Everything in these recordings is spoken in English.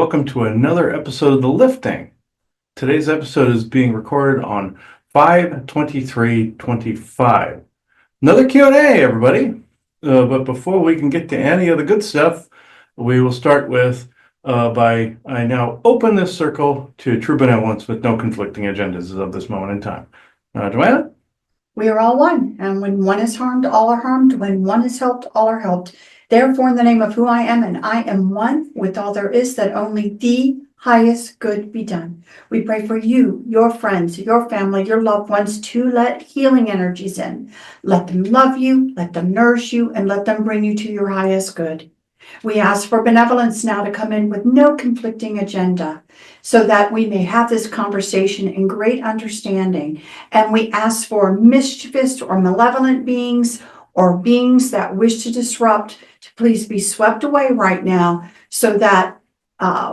welcome to another episode of The Lifting. Today's episode is being recorded on 5/23/25. Another Q&A, everybody. But before we can get to any of the good stuff, we will start with I now open this circle to true benevolence with no conflicting agendas of this moment in time. Joanna? We are all one, and when one is harmed, all are harmed. When one is helped, all are helped. Therefore, in the name of who I am, and I am one with all there is, that only the highest good be done. We pray for you, your friends, your family, your loved ones, to let healing energies in. Let them love you, let them nourish you, and let them bring you to your highest good. We ask for benevolence now to come in with no conflicting agenda, so that we may have this conversation in great understanding. And we ask for mischievous or malevolent beings or beings that wish to disrupt to please be swept away right now, so that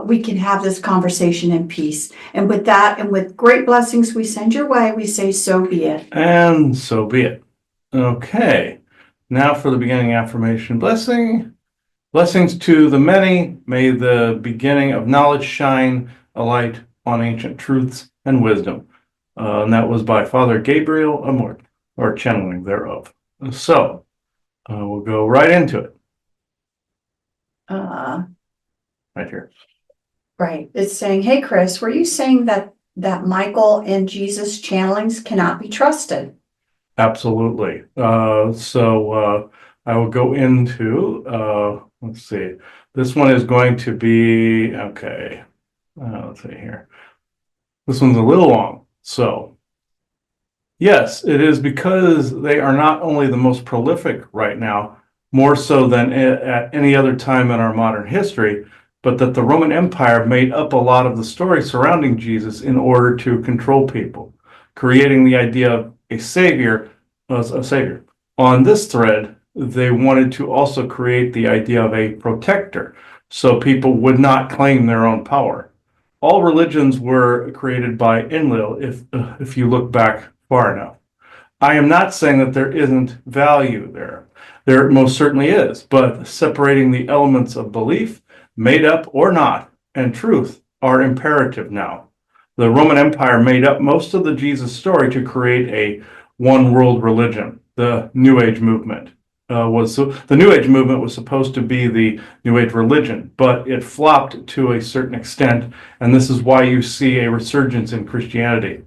we can have this conversation in peace. And with that, and with great blessings we send your way, we say, so be it. And so be it. Okay, now for the beginning affirmation blessing. Blessings to the many. May the beginning of knowledge shine a light on ancient truths and wisdom. And that was by Father Gabriel Amort, or channeling thereof. So, we'll go right into it. Right here. Right. It's saying, hey, Chris, were you saying that Michael and Jesus channelings cannot be trusted? Absolutely. So I will go into, let's see, this one is going to be, okay, let's see here. This one's a little long. So, yes, it is because they are not only the most prolific right now, more so than at any other time in our modern history, but that the Roman Empire made up a lot of the story surrounding Jesus in order to control people, creating the idea of a savior. On this thread, they wanted to also create the idea of a protector, so people would not claim their own power. All religions were created by Enlil, if you look back far enough. I am not saying that there isn't value there. There most certainly is, but separating the elements of belief, made up or not, and truth are imperative now. The Roman Empire made up most of the Jesus story to create a one world religion. The New Age movement the New Age movement was supposed to be the New Age religion, but it flopped to a certain extent, and this is why you see a resurgence in Christianity.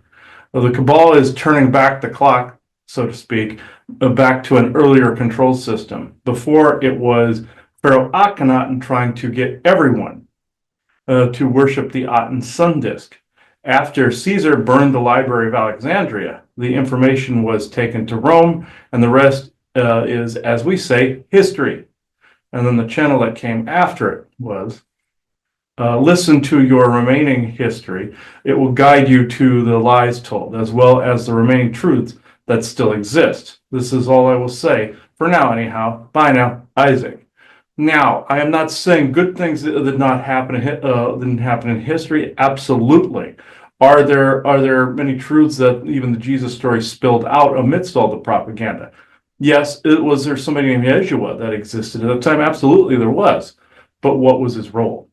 The Cabal is turning back the clock, so to speak, back to an earlier control system. Before, it was Pharaoh Akhenaten trying to get everyone to worship the Aten sun disk. After Caesar burned the Library of Alexandria, the information was taken to Rome, and the rest is, as we say, history. And then the channel that came after it was, listen to your remaining history. It will guide you to the lies told, as well as the remaining truths that still exist. This is all I will say, for now anyhow. Bye now, Isaac. Now, I am not saying good things that didn't happen in history. Absolutely. Are there many truths that even the Jesus story spilled out amidst all the propaganda? Yes. Was there somebody named Yeshua that existed at the time? Absolutely, there was. But what was his role?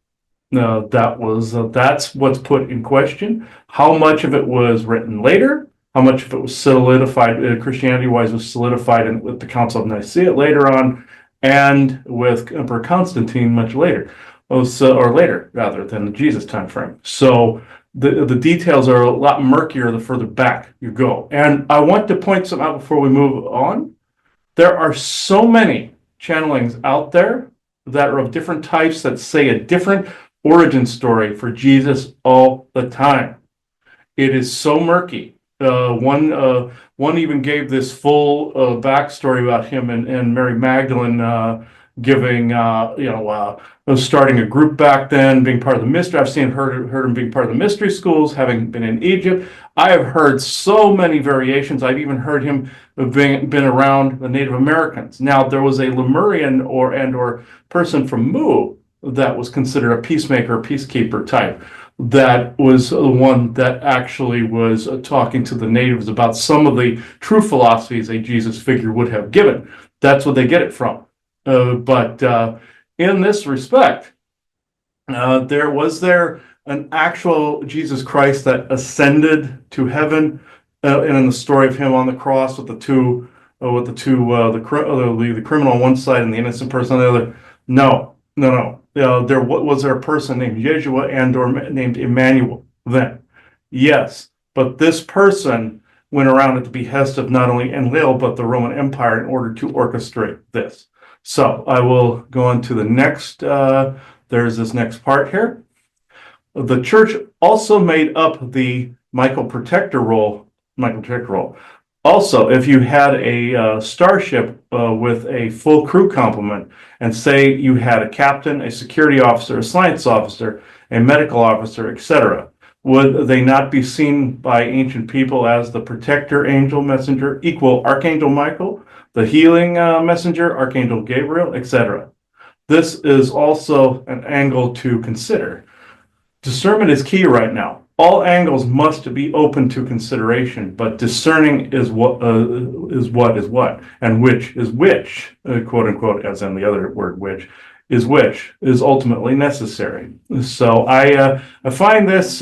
That's what's put in question. How much of it was written later? How much of it was solidified, Christianity-wise, was solidified with the Council of Nicaea later on, and with Emperor Constantine much later, or later rather than the Jesus time frame. So the details are a lot murkier the further back you go. And I want to point something out before we move on. There are so many channelings out there that are of different types that say a different origin story for Jesus all the time. It is so murky. One even gave this full backstory about him and Mary Magdalene giving, starting a group back then, being part of the mystery. I've heard him being part of the mystery schools, having been in Egypt. I have heard so many variations. I've even heard him been around the Native Americans. Now, there was a Lemurian or person from Mu that was considered a peacemaker, peacekeeper type. That was the one that actually was talking to the natives about some of the true philosophies a Jesus figure would have given. That's what they get it from. But in this respect, There an actual Jesus Christ that ascended to heaven, and in the story of him on the cross with the two, the criminal on one side and the innocent person on the other. No, no, no. Was there a person named Yeshua and or named Emmanuel then? Yes, but this person went around at the behest of not only Enlil but the Roman Empire in order to orchestrate this. So I will go on to the next. There's this next part here. The church also made up the Michael Protector role. Also, if you had a starship with a full crew complement, and say you had a captain, a security officer, a science officer, a medical officer, etc., would they not be seen by ancient people as the protector angel messenger equal Archangel Michael, the healing messenger, Archangel Gabriel, etc.? This is also an angle to consider. Discernment is key right now. All angles must be open to consideration, but discerning is what, and which is which, quote unquote, as in the other word which is ultimately necessary. So I find this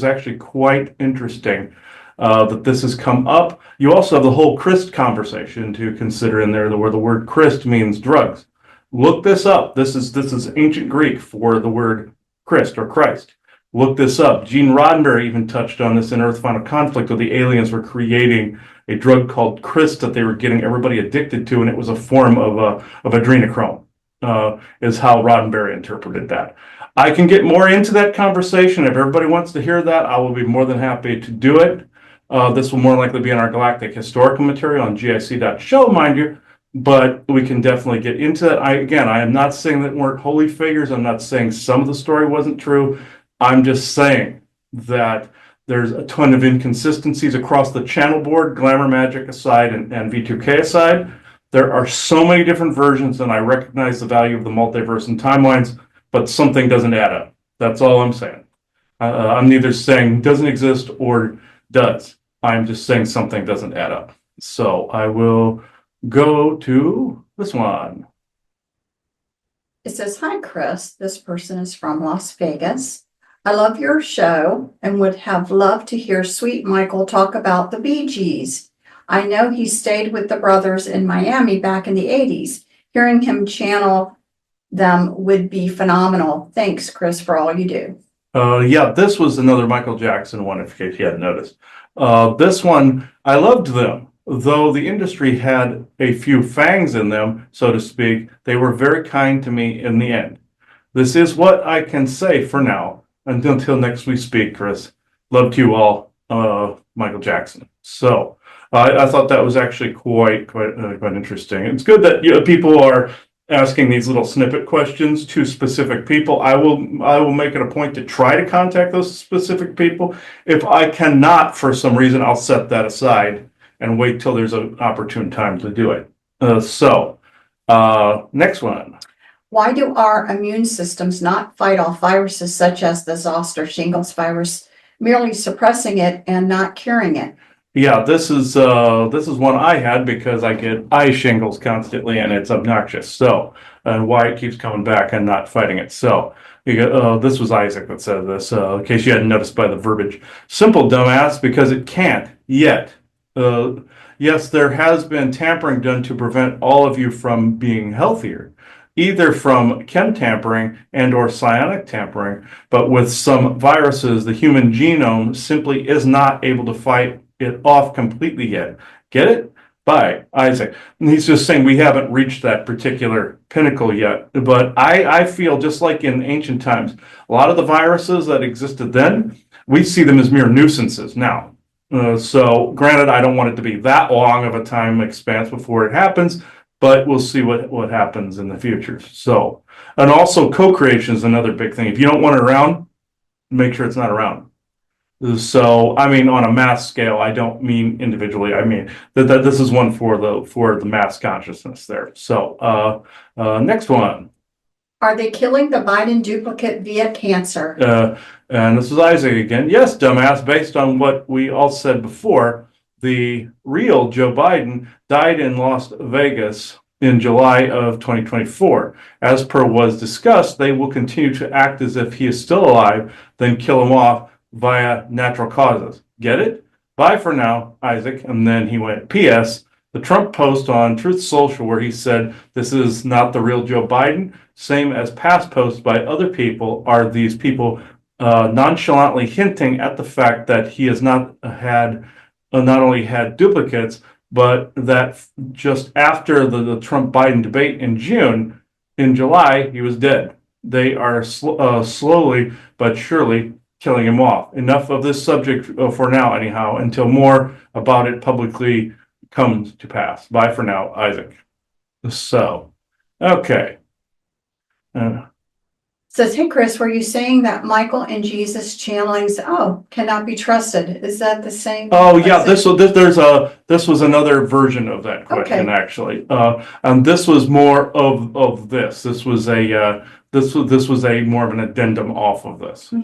actually quite interesting that this has come up. You also have the whole Christ conversation to consider in there, where the word Christ means drugs. Look this up. This is ancient Greek for the word Christ or Christ. Look this up. Gene Roddenberry even touched on this in Earth Final Conflict, where the aliens were creating a drug called Christ that they were getting everybody addicted to, and it was a form of adrenochrome, is how Roddenberry interpreted that. I can get more into that conversation. If everybody wants to hear that, I will be more than happy to do it. This will more likely be in our galactic historical material on gic.show, mind you, but we can definitely get into that. I am not saying that weren't holy figures. I'm not saying some of the story wasn't true. I'm just saying that there's a ton of inconsistencies across the channel board, Glamour Magic aside and V2K aside. There are so many different versions, and I recognize the value of the multiverse and timelines, but something doesn't add up. That's all I'm saying. I'm neither saying doesn't exist or does. I'm just saying something doesn't add up. So I will go to this one. It says, "Hi, Chris. This person is from Las Vegas. I love your show and would have loved to hear Sweet Michael talk about the Bee Gees. I know he stayed with the brothers in Miami back in the 80s. Hearing him channel them would be phenomenal. Thanks, Chris, for all you do." Yeah, this was another Michael Jackson one, in case you hadn't noticed. This one, I loved them. Though the industry had a few fangs in them, so to speak, they were very kind to me in the end. This is what I can say for now. Until next we speak, Chris. Love to you all, Michael Jackson. So I thought that was actually quite interesting. It's good that people are asking these little snippet questions to specific people. I will make it a point to try to contact those specific people. If I cannot, for some reason, I'll set that aside and wait till there's an opportune time to do it. Next one. Why do our immune systems not fight off viruses such as the zoster shingles virus, merely suppressing it and not curing it? Yeah, this is one I had because I get eye shingles constantly and it's obnoxious. So, and why it keeps coming back and not fighting it. So, this was Isaac that said this, in case you hadn't noticed by the verbiage. Simple, dumbass, because it can't yet. Yes, there has been tampering done to prevent all of you from being healthier, either from chem tampering and or psionic tampering, but with some viruses, the human genome simply is not able to fight it off completely yet. Get it? By Isaac. And he's just saying we haven't reached that particular pinnacle yet. But I feel just like in ancient times, a lot of the viruses that existed then, we see them as mere nuisances now. So granted, I don't want it to be that long of a time expanse before it happens, but we'll see what happens in the future. So, and also co-creation is another big thing. If you don't want it around, make sure it's not around. So, I mean, on a mass scale, I don't mean individually. I mean that this is one for the mass consciousness there. So, next one. Are they killing the Biden duplicate via cancer? And this is Isaac again. Yes, dumbass, based on what we all said before, the real Joe Biden died in Las Vegas in July of 2024. As per was discussed, they will continue to act as if he is still alive, then kill him off via natural causes. Get it? Bye for now, Isaac. And then he went, P.S. The Trump post on Truth Social where he said this is not the real Joe Biden, same as past posts by other people, are these people nonchalantly hinting at the fact that he has not only had duplicates, but that just after the Trump Biden debate in July, he was dead. They are slowly but surely killing him off. Enough of this subject for now, anyhow, until more about it publicly comes to pass. Bye for now, Isaac. So, okay. Says, hey, Chris, were you saying that Michael and Jesus channelings, cannot be trusted? Is that the same? Oh yeah, this was another version of that question, actually. And this was more of this. This was a more of an addendum off of this. Okay.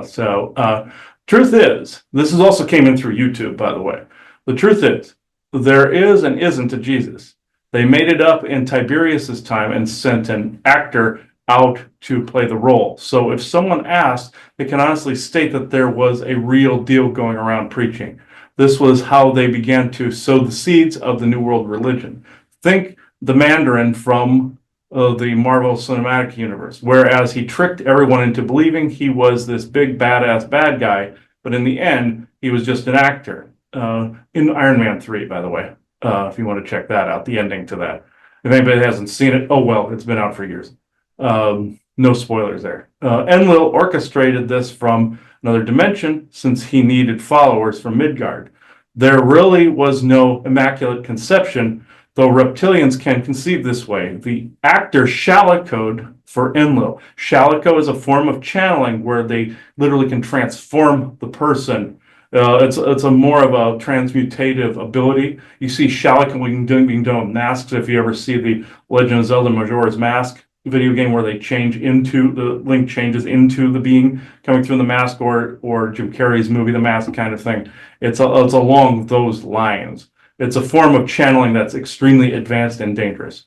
So truth is, this is also came in through YouTube, by the way. The truth is, there is and isn't a Jesus. They made it up in Tiberius's time and sent an actor out to play the role. So if someone asked, they can honestly state that there was a real deal going around preaching. This was how they began to sow the seeds of the New World religion. Think the Mandarin from the Marvel Cinematic Universe, whereas he tricked everyone into believing he was this big badass bad guy, but in the end, he was just an actor. In Iron Man 3, by the way, if you want to check that out, the ending to that. If anybody hasn't seen it, oh well, it's been out for years. No spoilers there. Enlil orchestrated this from another dimension since he needed followers from Midgard. There really was no immaculate conception, though reptilians can conceive this way. The actor shalicoed for Enlil. Shalico is a form of channeling where they literally can transform the person. It's a more of a transmutative ability. You see shalico being done with masks. If you ever see the Legend of Zelda Majora's Mask video game where they change into the Link changes into the being coming through the mask, or Jim Carrey's movie The Mask kind of thing. It's along those lines. It's a form of channeling that's extremely advanced and dangerous.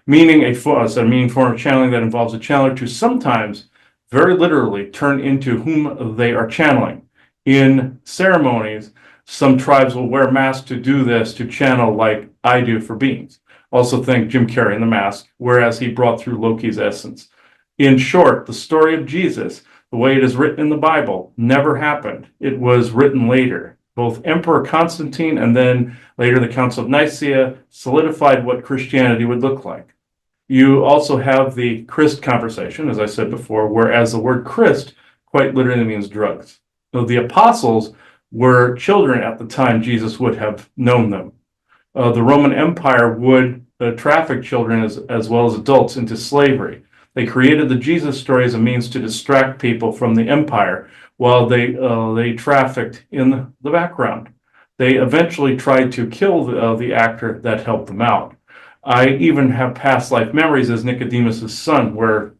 Meaning a form of channeling that involves a channeler to sometimes very literally turn into whom they are channeling. In ceremonies, some tribes will wear masks to do this, to channel like I do for beings. Also think Jim Carrey in The Mask, whereas he brought through Loki's essence. In short, the story of Jesus, the way it is written in the Bible, never happened. It was written later. Both Emperor Constantine and then later the Council of Nicaea solidified what Christianity would look like. You also have the Christ conversation, as I said before, whereas the word Christ quite literally means drugs. So the apostles were children at the time Jesus would have known them. The Roman Empire would traffic children as well as adults into slavery. They created the Jesus story as a means to distract people from the empire while they trafficked in the background. They eventually tried to kill the actor that helped them out. I even have past life memories as Nicodemus' son, where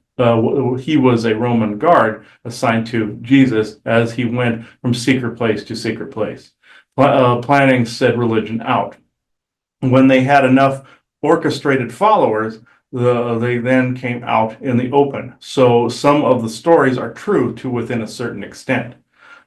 he was a Roman guard assigned to Jesus as he went from secret place to secret place, planning said religion out. When they had enough orchestrated followers, they then came out in the open. So some of the stories are true to within a certain extent.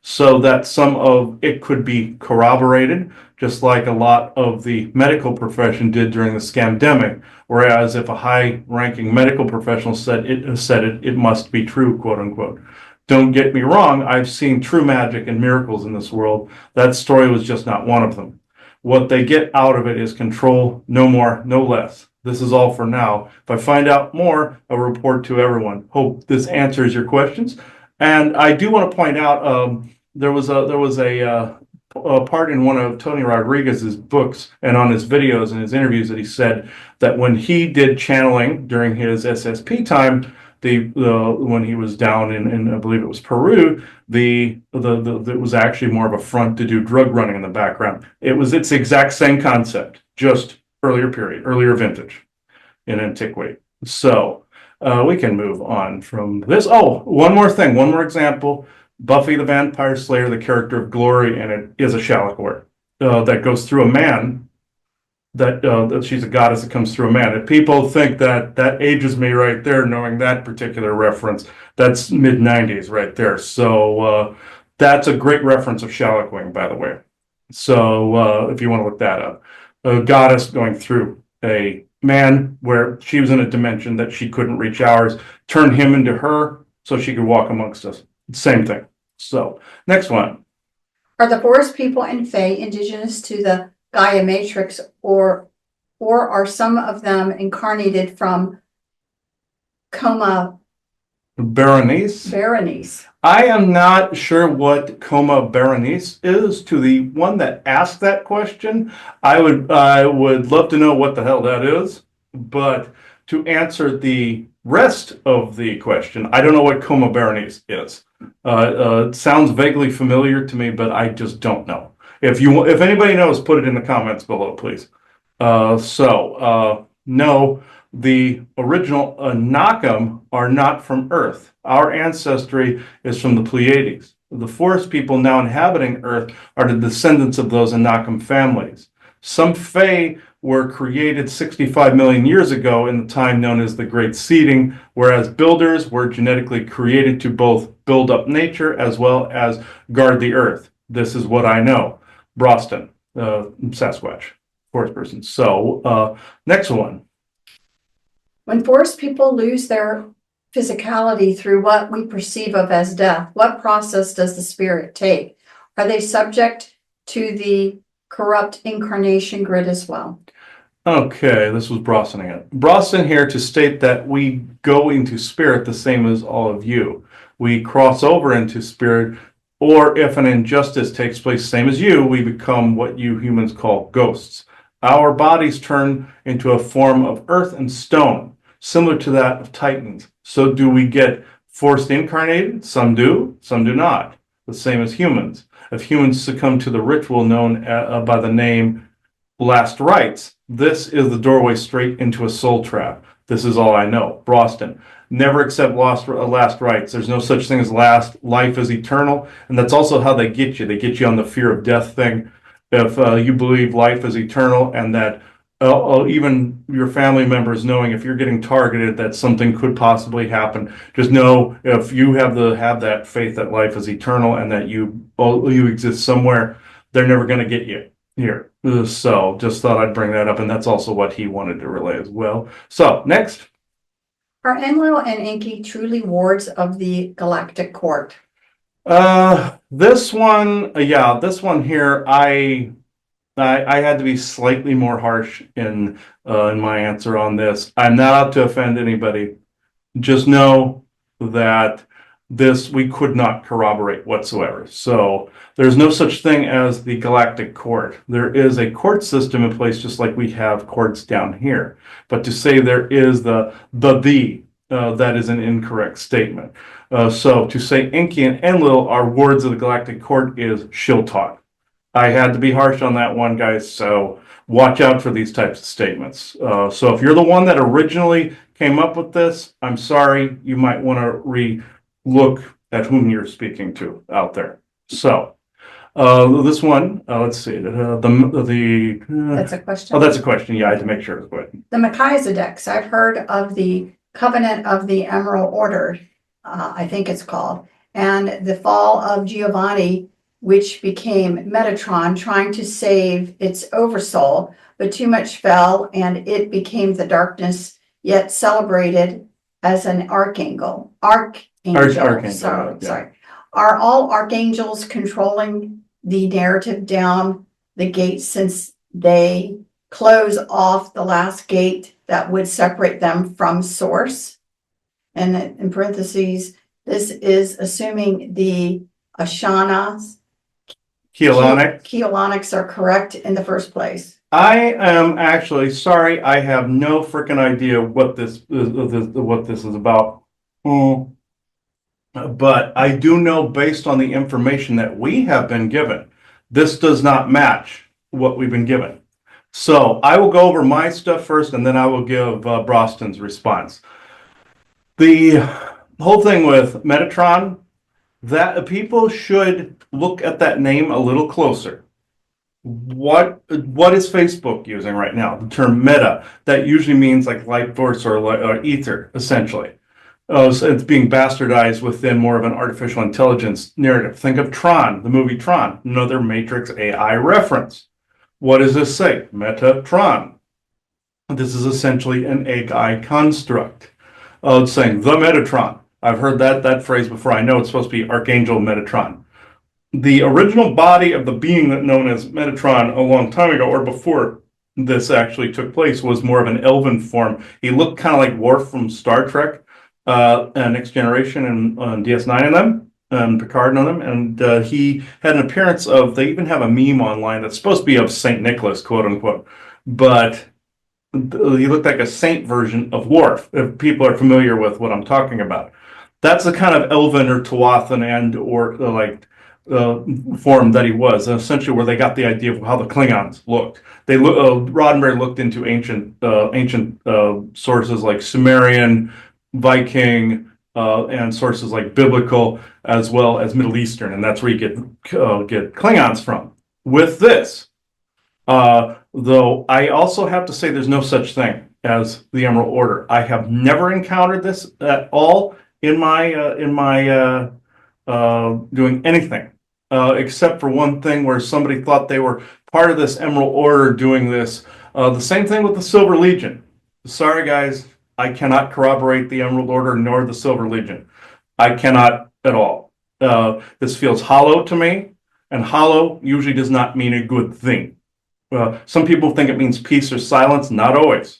So that some of it could be corroborated, just like a lot of the medical profession did during the scamdemic. Whereas if a high-ranking medical professional said it must be true, quote unquote. Don't get me wrong, I've seen true magic and miracles in this world. That story was just not one of them. What they get out of it is control, no more, no less. This is all for now. If I find out more, I'll report to everyone. Hope this answers your questions. And I do want to point out there was a part in one of Tony Rodriguez's books and on his videos and his interviews that he said that when he did channeling during his SSP time, when he was down in I believe it was Peru, it was actually more of a front to do drug running in the background. It's the exact same concept, just earlier vintage in antiquity. So we can move on from this. Oh, one more example. Buffy the Vampire Slayer, the character of Glory, and it is a Shalakor that goes through a man that she's a goddess that comes through a man. If people think that that ages me right there, knowing that particular reference, that's mid '90s right there. So that's a great reference of Shallowing, by the way. So if you want to look that up, a goddess going through a man where she was in a dimension that she couldn't reach ours, turned him into her so she could walk amongst us. Same thing. So next one. Are the forest people and Fae indigenous to the Gaia matrix, or are some of them incarnated from Coma Berenice. I am not sure what Coma Berenice is. To the one that asked that question, I would love to know what the hell that is. But to answer the rest of the question, I don't know what Coma Berenice is. It sounds vaguely familiar to me, but I just don't know. If anybody knows, put it in the comments below, please. No, the original Anakam are not from Earth. Our ancestry is from the Pleiades. The forest people now inhabiting Earth are the descendants of those Anakam families. Some Fae were created 65 million years ago in the time known as the Great Seeding, whereas builders were genetically created to both build up nature as well as guard the Earth. This is what I know. Broston, Sasquatch, forest person. So, next one. When forest people lose their physicality through what we perceive of as death, what process does the spirit take? Are they subject to the corrupt incarnation grid as well? Okay, this was Broston again. Broston here to state that we go into spirit the same as all of you. We cross over into spirit, or if an injustice takes place, same as you, we become what you humans call ghosts. Our bodies turn into a form of earth and stone, similar to that of Titans. So do we get forced incarnated? Some do, some do not. The same as humans. If humans succumb to the ritual known by the name last rites, this is the doorway straight into a soul trap. This is all I know. Broston. Never accept last rites. There's no such thing as last. Life is eternal. And that's also how they get you. They get you on the fear of death thing. If you believe life is eternal and that even your family members knowing if you're getting targeted that something could possibly happen, just know if you have that faith that life is eternal and that you exist somewhere, they're never going to get you here. So just thought I'd bring that up, and that's also what he wanted to relay as well. So next. Are Enlil and Enki truly wards of the galactic court? This one here, I had to be slightly more harsh in my answer on this. I'm not out to offend anybody. Just know that this we could not corroborate whatsoever. So there's no such thing as the galactic court. There is a court system in place, just like we have courts down here. But to say there is that is an incorrect statement. So to say Enki and Enlil are wards of the galactic court is shill talk. I had to be harsh on that one, guys. So watch out for these types of statements. So if you're the one that originally came up with this, I'm sorry. You might want to re-look at whom you're speaking to out there. So this one, let's see. That's a question. Oh, that's a question. Yeah, I had to make sure it was good. The Melchizedeks. I've heard of the Covenant of the Emerald Order, I think it's called, and the fall of Giovanni, which became Metatron, trying to save its oversoul, but too much fell and it became the darkness, yet celebrated as an archangel. Archangel, Sorry. Are all archangels controlling the narrative down the gate, since they close off the last gate that would separate them from source? And in parentheses, this is assuming the Ashanas, Keolonics are correct in the first place. I am actually sorry. I have no freaking idea what this is about. But I do know, based on the information that we have been given, this does not match what we've been given. So I will go over my stuff first, and then I will give Broston's response. The whole thing with Metatron, that people should look at that name a little closer. what is Facebook using right now? The term meta, that usually means like light force or ether, essentially. So it's being bastardized within more of an artificial intelligence narrative. Think of Tron, the movie Tron, another Matrix AI reference. What does this say? Metatron. This is essentially an AI construct. It's saying the Metatron. I've heard that phrase before. I know it's supposed to be Archangel Metatron. The original body of the being that known as Metatron a long time ago, or before this actually took place, was more of an elven form. He looked kind of like Worf from Star Trek, and Next Generation, and DS9 and them, and Picard and them. And he had an appearance of, they even have a meme online that's supposed to be of Saint Nicholas, quote unquote. But he looked like a saint version of Worf, if people are familiar with what I'm talking about. That's the kind of elven or Tuathan and or form that he was, essentially where they got the idea of how the Klingons looked. They Roddenberry looked into ancient sources like Sumerian, Viking, and sources like biblical as well as Middle Eastern, and that's where you get Klingons from. With this, though, I also have to say there's no such thing as the Emerald Order. I have never encountered this at all in my doing anything, except for one thing where somebody thought they were part of this Emerald Order doing this. The same thing with the Silver Legion. Sorry, guys, I cannot corroborate the Emerald Order nor the Silver Legion. I cannot at all. This feels hollow to me, and hollow usually does not mean a good thing. Some people think it means peace or silence. Not always.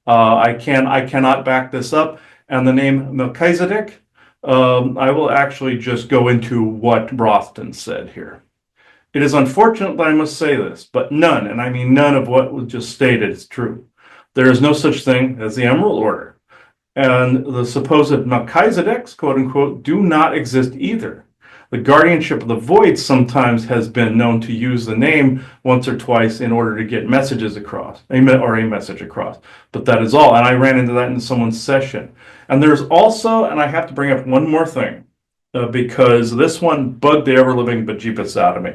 I cannot back this up. And the name Melchizedek, I will actually just go into what Brofton said here. It is unfortunate that I must say this, but none, and I mean none of what was just stated is true. There is no such thing as the Emerald Order, and the supposed Melchizedeks, quote unquote, do not exist either. The guardianship of the void sometimes has been known to use the name once or twice in order to get messages across, a message across. But that is all. And I ran into that in someone's session. And there's also, and I have to bring up one more thing, because this one bugged the ever-living bejeepus out of me.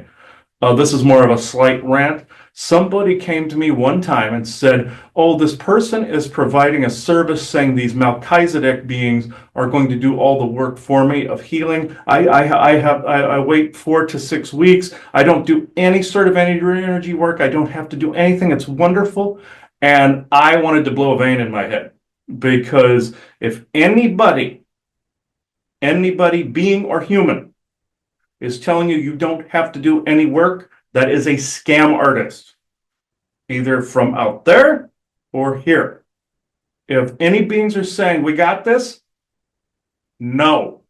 This is more of a slight rant. Somebody came to me one time and said, oh, this person is providing a service saying these Melchizedek beings are going to do all the work for me of healing. I wait 4 to 6 weeks. I don't do any sort of energy work. I don't have to do anything. It's wonderful. And I wanted to blow a vein in my head, because if anybody, being or human, is telling you you don't have to do any work, that is a scam artist, either from out there or here. If any beings are saying, we got this, no.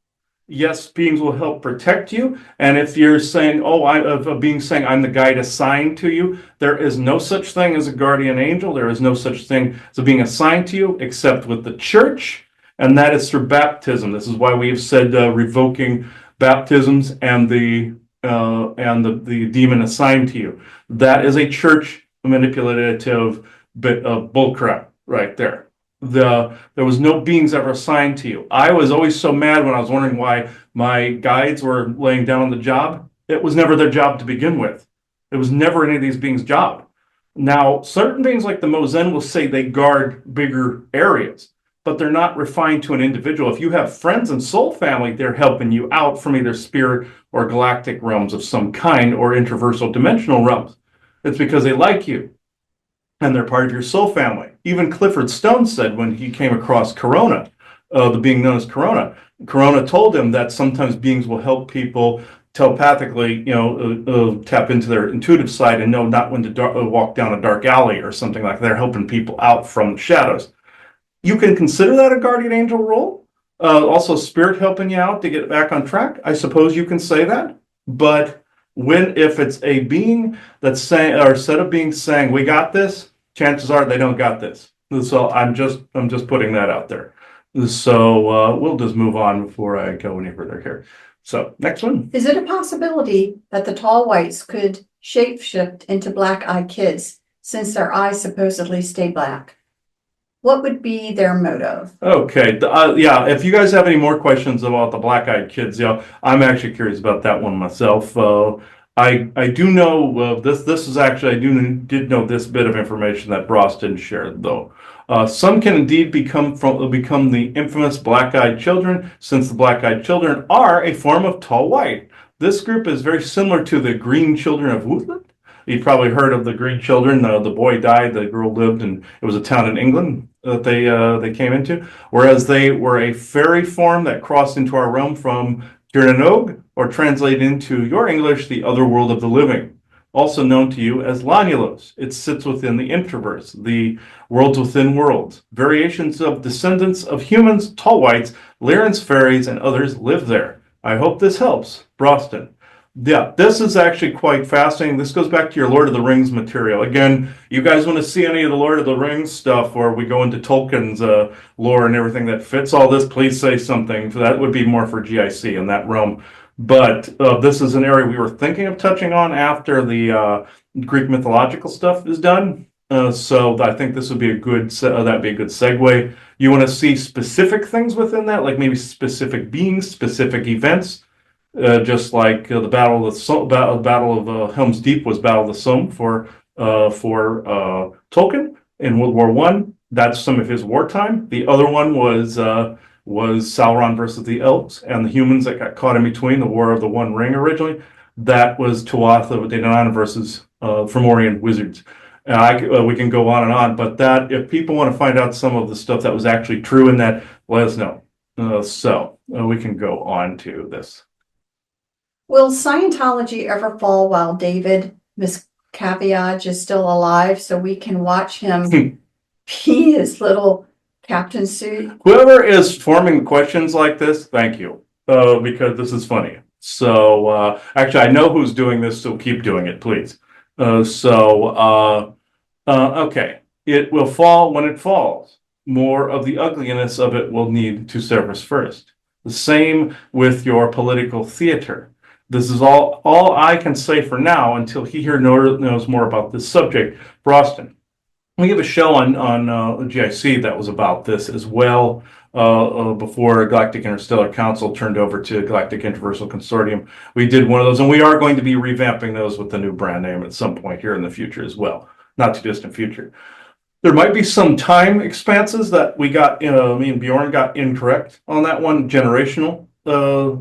Yes, beings will help protect you. And if you're saying, a being saying, I'm the guide assigned to you, there is no such thing as a guardian angel. There is no such thing as a being assigned to you, except with the church, and that is through baptism. This is why we have said revoking baptisms and the demon assigned to you. That is a church manipulative bit of bullcrap right there. There was no beings ever assigned to you. I was always so mad when I was wondering why my guides were laying down on the job. It was never their job to begin with. It was never any of these beings' job. Now, certain beings like the Mozen will say they guard bigger areas, but they're not refined to an individual. If you have friends and soul family, they're helping you out from either spirit or galactic realms of some kind, or interversal dimensional realms. It's because they like you and they're part of your soul family. Even Clifford Stone said when he came across Corona, the being known as Corona, Corona told him that sometimes beings will help people telepathically, tap into their intuitive side and know not when to walk down a dark alley or something like that. They're helping people out from the shadows. You can consider that a guardian angel role. Also, spirit helping you out to get back on track. I suppose you can say that. But if it's a being that's saying, or a set of beings saying, we got this, chances are they don't got this. So I'm just putting that out there. So we'll just move on before I go any further here. So next one. Is it a possibility that the tall whites could shapeshift into black-eyed kids, since their eyes supposedly stay black? What would be their motive? Okay, yeah, if you guys have any more questions about the black-eyed kids, I'm actually curious about that one myself. I do know this. This is actually did know this bit of information that Broston shared though. Some can indeed become the infamous black-eyed children, since the black-eyed children are a form of tall white. This group is very similar to the Green Children of Woodland. You've probably heard of the Green Children. The boy died, the girl lived, and it was a town in England that they came into. Whereas they were a fairy form that crossed into our realm from Gyrnanog, or translated into your English, the other world of the living, also known to you as Lanulos. It sits within the Introverse, the worlds within worlds. Variations of descendants of humans, tall whites, Lyrans, fairies, and others live there. I hope this helps. Broston. Yeah, this is actually quite fascinating. This goes back to your Lord of the Rings material. Again, you guys want to see any of the Lord of the Rings stuff, or we go into Tolkien's lore and everything that fits all this, please say something. That would be more for GIC in that realm. But this is an area we were thinking of touching on after the Greek mythological stuff is done. So I think this would be a good that'd be a good segue. You want to see specific things within that, like maybe specific beings, specific events, just like the Battle of Helm's Deep was Battle of the Somme for Tolkien in World War One. That's some of his wartime. The other one was Sauron versus the Elves and the humans that got caught in between, the War of the One Ring originally. That was Tuatha of Danann versus Fomorian wizards. We can go on and on, but that if people want to find out some of the stuff that was actually true in that, let us know. We can go on to this. Will Scientology ever fall while David Miscavige is still alive so we can watch him pee his little captain suit? Whoever is forming questions like this, thank you, because this is funny. So actually, I know who's doing this, so keep doing it, please. Okay, it will fall when it falls. More of the ugliness of it will need to surface first. The same with your political theater. This is all I can say for now until he here knows more about this subject. Broston. We have a show on GIC that was about this as well before Galactic Interstellar Council turned over to Galactic Interversal Consortium. We did one of those, and we are going to be revamping those with the new brand name at some point here in the future as well. Not too distant future. There might be some time expanses that we got, me and Bjorn got incorrect on that one, generational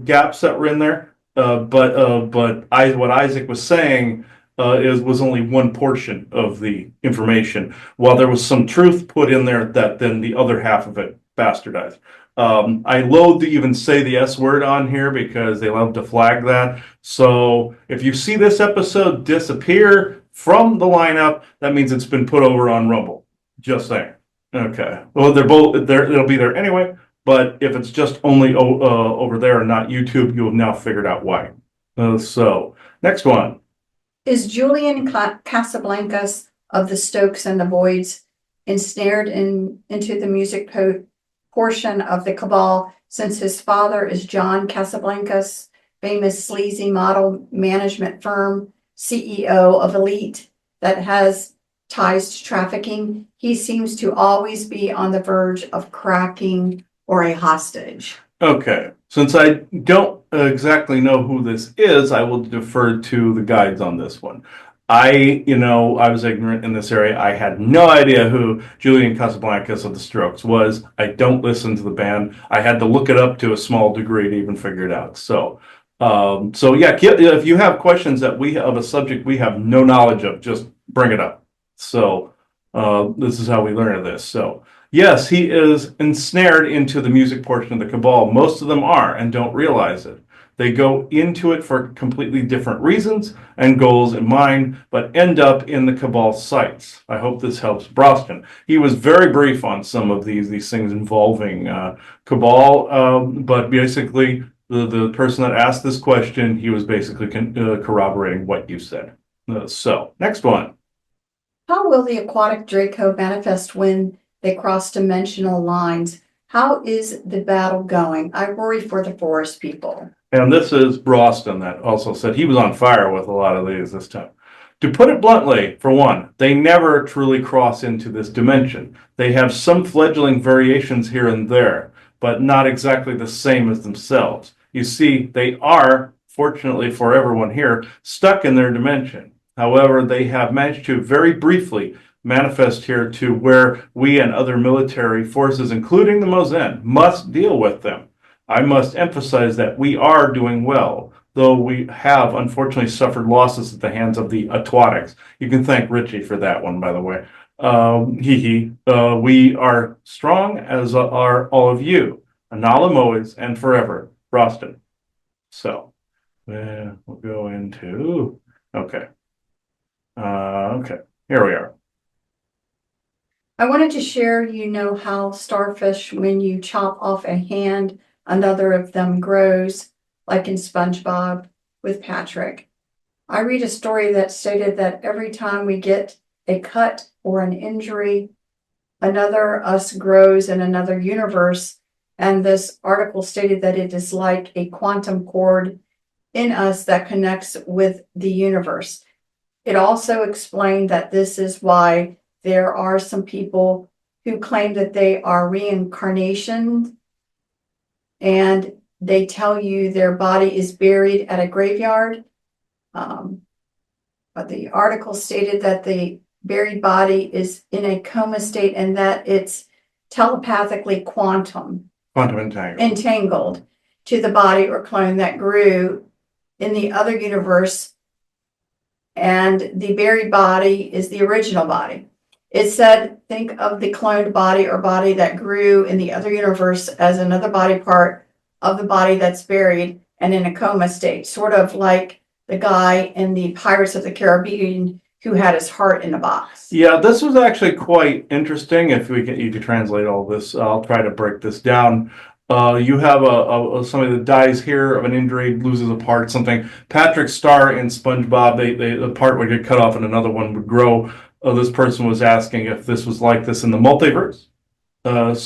gaps that were in there. But what Isaac was saying was only one portion of the information, while there was some truth put in there that then the other half of it bastardized. I loathe to even say the S word on here because they love to flag that. So if you see this episode disappear from the lineup, that means it's been put over on Rumble. Just saying. Okay. Well, they're both there. It'll be there anyway. But if it's just only over there and not YouTube, you have now figured out why. So next one. Is Julian Casablancas of the Stokes and the Voids ensnared into the music portion of the cabal, since his father is John Casablancas, famous sleazy model management firm, CEO of Elite that has ties to trafficking? He seems to always be on the verge of cracking or a hostage. Okay, since I don't exactly know who this is, I will defer to the guides on this one. I was ignorant in this area. I had no idea who Julian Casablancas of the Strokes was. I don't listen to the band. I had to look it up to a small degree to even figure it out. So yeah, if you have questions of a subject we have no knowledge of, just bring it up. So this is how we learn of this. So yes, he is ensnared into the music portion of the cabal. Most of them are and don't realize it. They go into it for completely different reasons and goals in mind, but end up in the cabal sites. I hope this helps Broston. He was very brief on some of these things involving cabal, but basically the person that asked this question, he was basically corroborating what you said. So next one. How will the aquatic Draco manifest when they cross dimensional lines? How is the battle going? I worry for the forest people. And this is Broston that also said he was on fire with a lot of these this time. To put it bluntly, for one, they never truly cross into this dimension. They have some fledgling variations here and there, but not exactly the same as themselves. You see, they are fortunately for everyone here, stuck in their dimension. However, they have managed to very briefly manifest here to where we and other military forces, including the Mozen, must deal with them. I must emphasize that we are doing well, though we have unfortunately suffered losses at the hands of the Atwatics. You can thank Richie for that one, by the way. We are strong, as are all of you. Anala Moes and forever, Roston. So, we'll go into, okay. Okay, here we are. I wanted to share, how starfish, when you chop off a hand, another of them grows, like in SpongeBob with Patrick. I read a story that stated that every time we get a cut or an injury, another us grows in another universe. And this article stated that it is like a quantum cord in us that connects with the universe. It also explained that this is why there are some people who claim that they are reincarnation, and they tell you their body is buried at a graveyard. But the article stated that the buried body is in a coma state and that it's telepathically quantum entangled to the body or clone that grew in the other universe, and the buried body is the original body. It said, think of the cloned body or body that grew in the other universe as another body part of the body that's buried and in a coma state, sort of like the guy in the Pirates of the Caribbean who had his heart in a box. Yeah, this was actually quite interesting. If you could translate all this, I'll try to break this down. You have somebody that dies here of an injury, loses a part, something. Patrick Star in SpongeBob, the part would get cut off and another one would grow. This person was asking if this was like this in the multiverse. And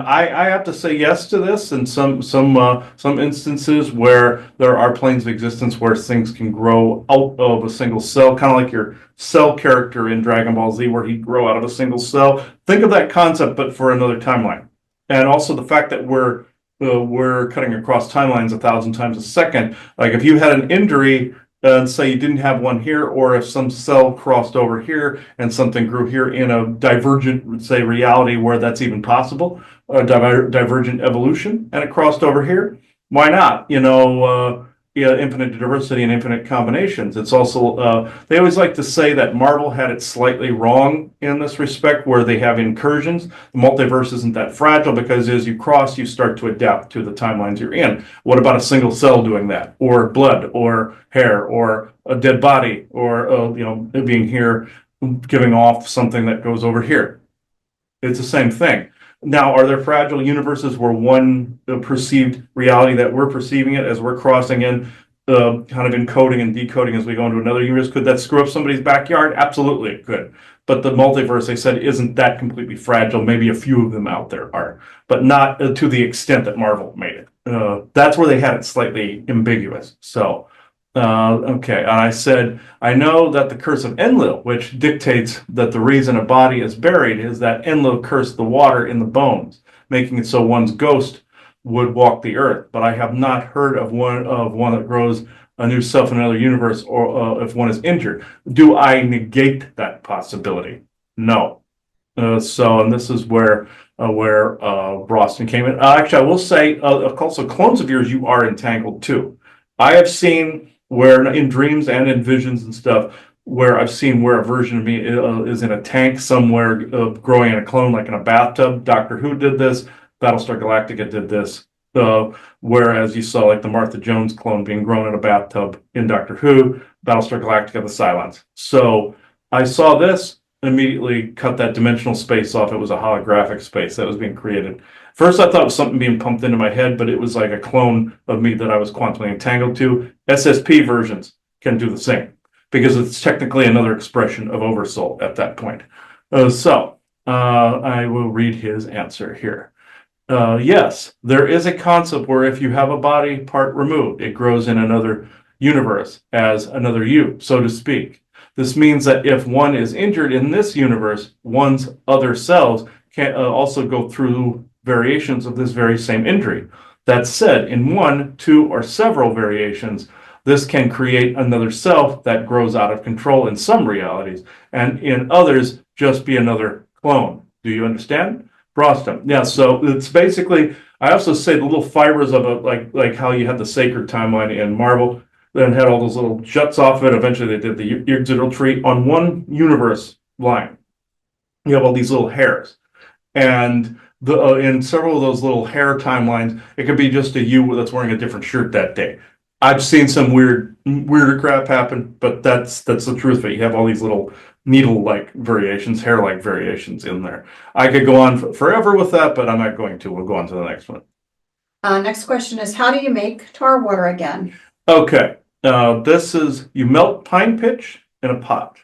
I have to say yes to this in some instances where there are planes of existence where things can grow out of a single cell, kind of like your Cell character in Dragon Ball Z, where he'd grow out of a single cell. Think of that concept, but for another timeline. And also the fact that we're cutting across timelines 1,000 times a second. Like if you had an injury and say you didn't have one here, or if some cell crossed over here and something grew here in a divergent, say, reality where that's even possible, a divergent evolution, and it crossed over here, why not? Yeah, infinite diversity and infinite combinations. It's also, they always like to say that Marvel had it slightly wrong in this respect, where they have incursions. The multiverse isn't that fragile because as you cross, you start to adapt to the timelines you're in. What about a single cell doing that? Or blood, or hair, or a dead body, or, being here, giving off something that goes over here? It's the same thing. Now, are there fragile universes where one perceived reality that we're perceiving it as we're crossing in, kind of encoding and decoding as we go into another universe? Could that screw up somebody's backyard? Absolutely, it could. But the multiverse, they said, isn't that completely fragile. Maybe a few of them out there are, but not to the extent that Marvel made it. That's where they had it slightly ambiguous. So, okay, and I said, I know that the curse of Enlil, which dictates that the reason a body is buried, is that Enlil cursed the water in the bones, making it so one's ghost would walk the earth. But I have not heard of one that grows a new self in another universe, or if one is injured. Do I negate that possibility? No. And this is where Boston came in. Actually, I will say, also clones of yours, you are entangled too. I have seen where in dreams and in visions and stuff, where I've seen where a version of me is in a tank somewhere, growing in a clone, like in a bathtub. Doctor Who did this. Battlestar Galactica did this. Whereas you saw like the Martha Jones clone being grown in a bathtub in Doctor Who, Battlestar Galactica, the Cylons. So I saw this, immediately cut that dimensional space off. It was a holographic space that was being created. First, I thought it was something being pumped into my head, but it was like a clone of me that I was quantumly entangled to. SSP versions can do the same because it's technically another expression of Oversoul at that point. I will read his answer here. Yes, there is a concept where if you have a body part removed, it grows in another universe as another you, so to speak. This means that if one is injured in this universe, one's other cells can also go through variations of this very same injury. That said, in one, two, or several variations, this can create another self that grows out of control in some realities, and in others, just be another clone. Do you understand? Broston. Yeah, so it's basically, I also say the little fibers of it, like how you had the sacred timeline in Marvel, then had all those little juts off of it. Eventually, they did the digital tree on one universe line. You have all these little hairs, and in several of those little hair timelines, it could be just a you that's wearing a different shirt that day. I've seen some weirder crap happen, but that's the truth of it. You have all these little needle-like variations, hair-like variations in there. I could go on forever with that, but I'm not going to. We'll go on to the next one. Next question is, how do you make tar water again? Okay, this is you melt pine pitch in a pot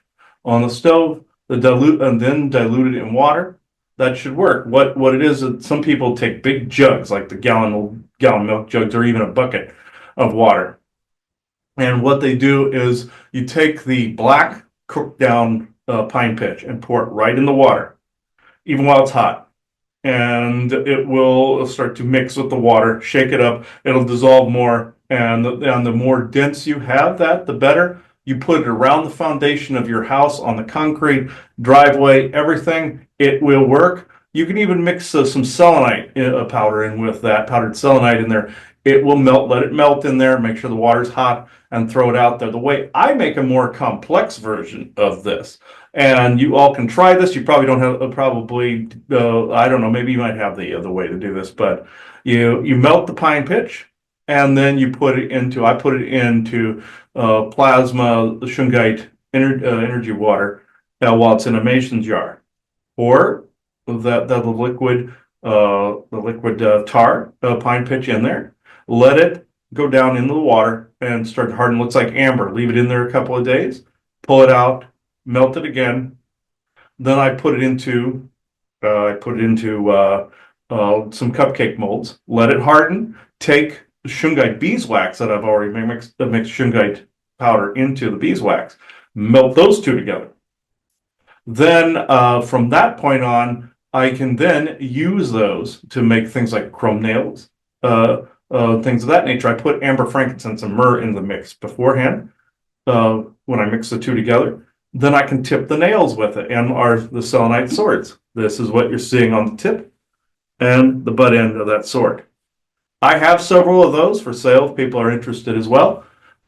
on the stove, and then dilute it in water. That should work. What it is that some people take big jugs, like the gallon milk jugs, or even a bucket of water. And what they do is you take the black cooked down pine pitch and pour it right in the water, even while it's hot. And it will start to mix with the water, shake it up, it'll dissolve more. And the more dense you have that, the better. You put it around the foundation of your house, on the concrete, driveway, everything, it will work. You can even mix some selenite powder in with that, powdered selenite in there. It will melt, let it melt in there, make sure the water's hot, and throw it out there. The way I make a more complex version of this, and you all can try this. You probably don't have I don't know, maybe you might have the way to do this, but you melt the pine pitch, and then you put it into, I put it into plasma shungite energy water while it's in a mason jar, or the liquid tar pine pitch in there. Let it go down into the water and start to harden. Looks like amber. Leave it in there a couple of days. Pull it out. Melt it again. Then I put it into some cupcake molds. Let it harden. Take shungite beeswax that I've already mixed shungite powder into the beeswax. Melt those two together. Then from that point on, I can then use those to make things like chrome nails, things of that nature. I put amber, frankincense, and myrrh in the mix beforehand when I mix the two together. Then I can tip the nails with it, and are the selenite swords. This is what you're seeing on the tip and the butt end of that sword. I have several of those for sale if people are interested as well,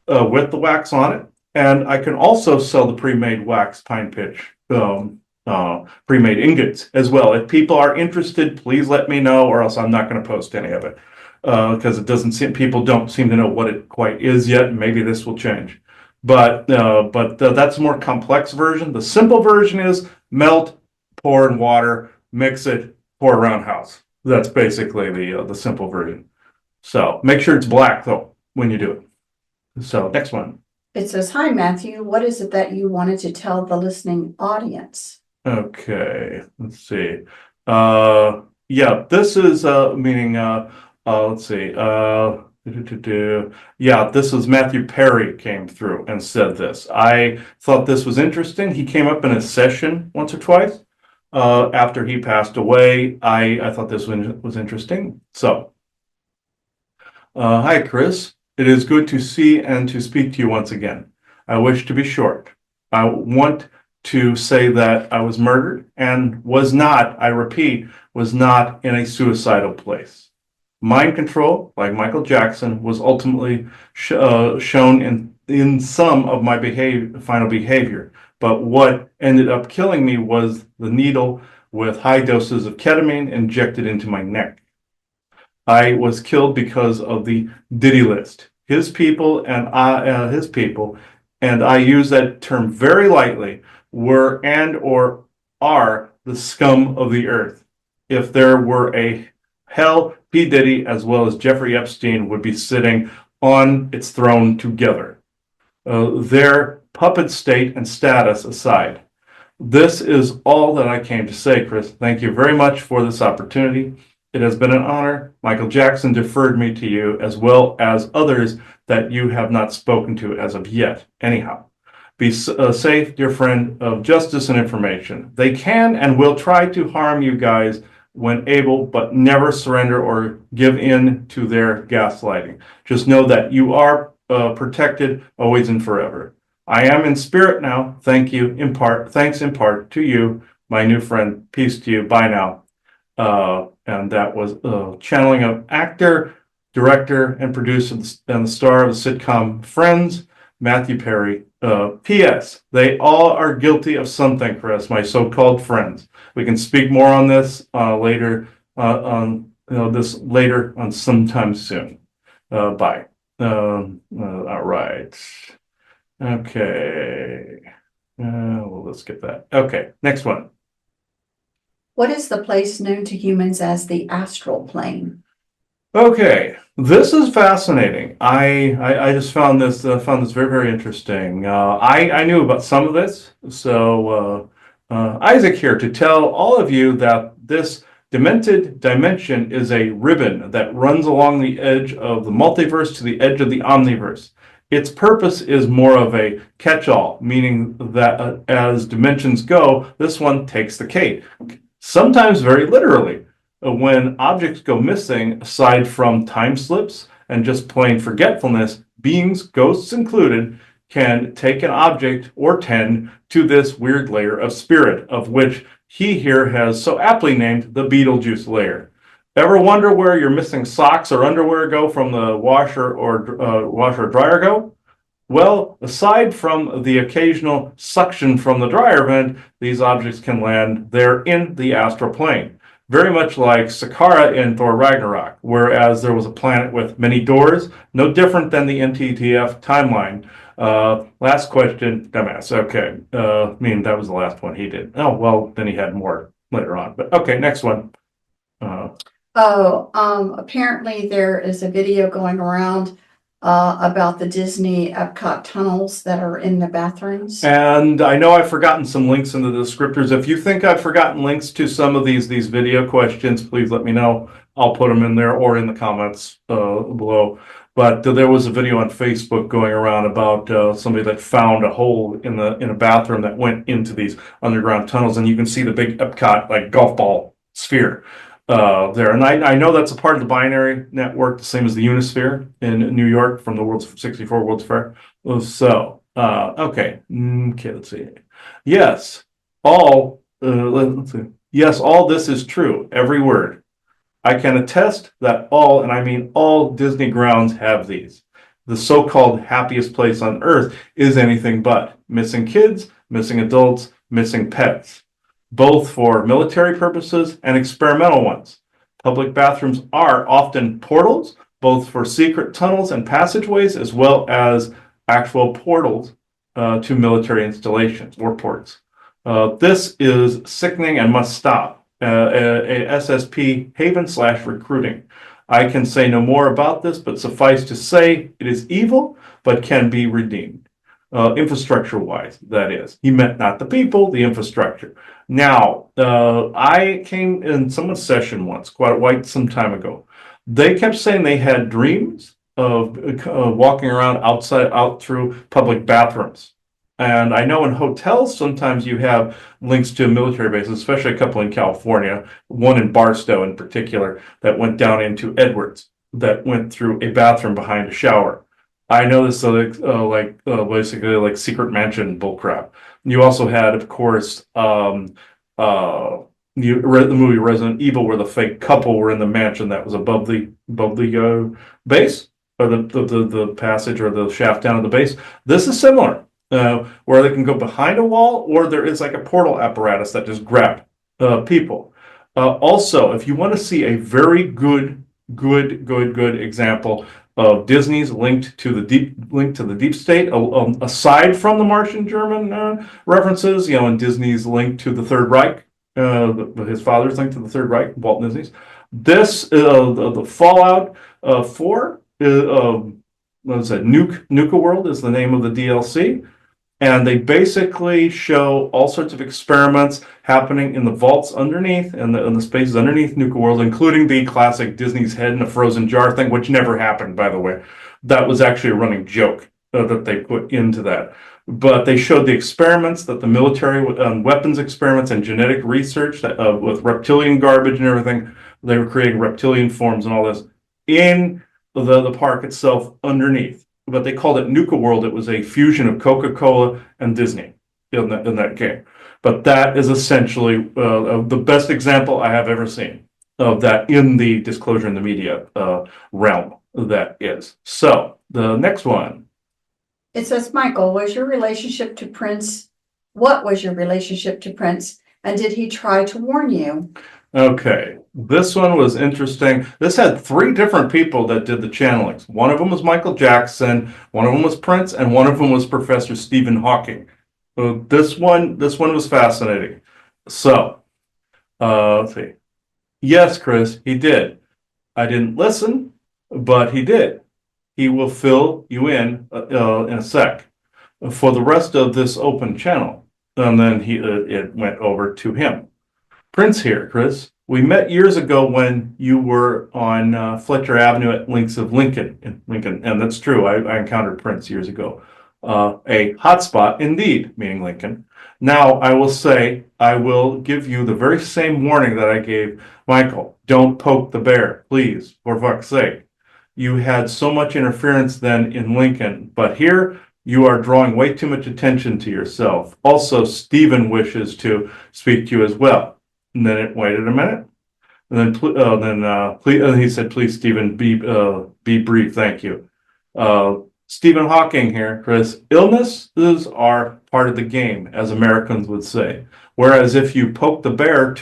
with the wax on it. And I can also sell the pre-made wax pine pitch, pre-made ingots as well. If people are interested, please let me know, or else I'm not going to post any of it, because people don't seem to know what it quite is yet. Maybe this will change. But that's a more complex version. The simple version is melt, pour in water, mix it, pour around house. That's basically the simple version. So make sure it's black though when you do it. So next one. It says, hi, Matthew. What is it that you wanted to tell the listening audience? Okay, let's see. Yeah, this is meaning let's see. Yeah, this was Matthew Perry came through and said this. I thought this was interesting. He came up in a session once or twice after he passed away. I thought this was interesting. So, hi, Chris. It is good to see and to speak to you once again. I wish to be short. I want to say that I was murdered and was not, I repeat, was not in a suicidal place. Mind control, like Michael Jackson, was ultimately shown in some of my final behavior. But what ended up killing me was the needle with high doses of ketamine injected into my neck. I was killed because of the Diddy list. His people, and I use that term very lightly, were and or are the scum of the earth. If there were a hell, P. Diddy as well as Jeffrey Epstein would be sitting on its throne together. Their puppet state and status aside. This is all that I came to say, Chris. Thank you very much for this opportunity. It has been an honor. Michael Jackson deferred me to you, as well as others that you have not spoken to as of yet. Anyhow, be safe, dear friend, of justice and information. They can and will try to harm you guys, when able, but never surrender or give in to their gaslighting. Just know that you are protected always and forever. I am in spirit now. Thank you in part. Thanks in part to you, my new friend. Peace to you. Bye now. And that was channeling of actor, director, and producer and the star of the sitcom Friends, Matthew Perry. P.S. They all are guilty of something, Chris, my so-called friends. We can speak more on this later this later on sometime soon. Bye. All right. Okay. Well, let's get that. Okay, next one. What is the place known to humans as the astral plane? Okay, this is fascinating. I just found this very very interesting. I knew about some of this, so Isaac here to tell all of you that this demented dimension is a ribbon that runs along the edge of the multiverse to the edge of the omniverse. Its purpose is more of a catch-all, meaning that as dimensions go, this one takes the cake. Sometimes very literally when objects go missing, aside from time slips and just plain forgetfulness, beings, ghosts included, can take an object or 10 to this weird layer of spirit, of which he here has so aptly named the Beetlejuice layer. Ever wonder where your missing socks or underwear go from the washer or dryer go? Well, aside from the occasional suction from the dryer vent, these objects can land there in the astral plane. Very much like Sakara in Thor Ragnarok, whereas there was a planet with many doors, no different than the NTTF timeline. Last question, dumbass. Okay, I mean, that was the last one he did. Oh, well, then he had more later on. But okay, next one. Apparently there is a video going around about the Disney Epcot tunnels that are in the bathrooms. And I know I've forgotten some links in the descriptors. If you think I've forgotten links to some of these video questions, please let me know. I'll put them in there or in the comments below. But there was a video on Facebook going around about somebody that found a hole in a bathroom that went into these underground tunnels, and you can see the big Epcot like golf ball sphere there. And I know that's a part of the binary network, the same as the Unisphere in New York from the World's 64 World's Fair. So, okay, let's see. Yes, let's see. Yes, all this is true, every word. I can attest that all, and I mean all Disney grounds have these. The so-called happiest place on earth is anything but. Missing kids, missing adults, missing pets, both for military purposes and experimental ones. Public bathrooms are often portals, both for secret tunnels and passageways, as well as actual portals to military installations or ports. This is sickening and must stop. A SSP haven/recruiting. I can say no more about this, but suffice to say it is evil, but can be redeemed. Infrastructure-wise, that is. He meant not the people, the infrastructure. Now, I came in someone's session once, quite some time ago. They kept saying they had dreams of walking around out through public bathrooms. And I know in hotels, sometimes you have links to military bases, especially a couple in California, one in Barstow in particular, that went down into Edwards, that went through a bathroom behind a shower. I know this basically like secret mansion bullcrap. You also had, of course, you read the movie Resident Evil, where the fake couple were in the mansion that was above the base, or the passage or the shaft down at the base. This is similar. Where they can go behind a wall, or there is like a portal apparatus that just grab people. Also, if you want to see a very good example of Disney's linked to the deep state, aside from the Martian German references, and Disney's link to the Third Reich, his father's link to the Third Reich, Walt Disney's. This the Fallout 4. What is it? Nuka World is the name of the DLC. And they basically show all sorts of experiments happening in the vaults underneath and the spaces underneath Nuka World, including the classic Disney's head in a frozen jar thing, which never happened, by the way. That was actually a running joke that they put into that. But they showed the experiments that the military, weapons experiments and genetic research that, with reptilian garbage and everything, they were creating reptilian forms and all this in the park itself underneath. But they called it Nuka World. It was a fusion of Coca-Cola and Disney in that game. But that is essentially the best example I have ever seen of that in the disclosure in the media realm. That is. So the next one. It says, Michael, was your relationship to Prince? What was your relationship to Prince? And did he try to warn you? Okay, this one was interesting. This had 3 different people that did the channelings. One of them was Michael Jackson, one of them was Prince, and one of them was Professor Stephen Hawking. This one was fascinating. So, let's see. Yes, Chris, he did. I didn't listen, but he did. He will fill you in a sec for the rest of this open channel. And then it went over to him. Prince here, Chris. We met years ago when you were on Fletcher Avenue at Links of Lincoln, and that's true. I encountered Prince years ago. A hotspot indeed, meaning Lincoln. Now, I will say, I will give you the very same warning that I gave Michael. Don't poke the bear, please, for fuck's sake. You had so much interference then in Lincoln, but here you are drawing way too much attention to yourself. Also, Stephen wishes to speak to you as well. And then it waited a minute. And then, please, he said, please, Stephen, be brief. Thank you. Stephen Hawking here, Chris. Illnesses are part of the game, as Americans would say. Whereas if you poke the bear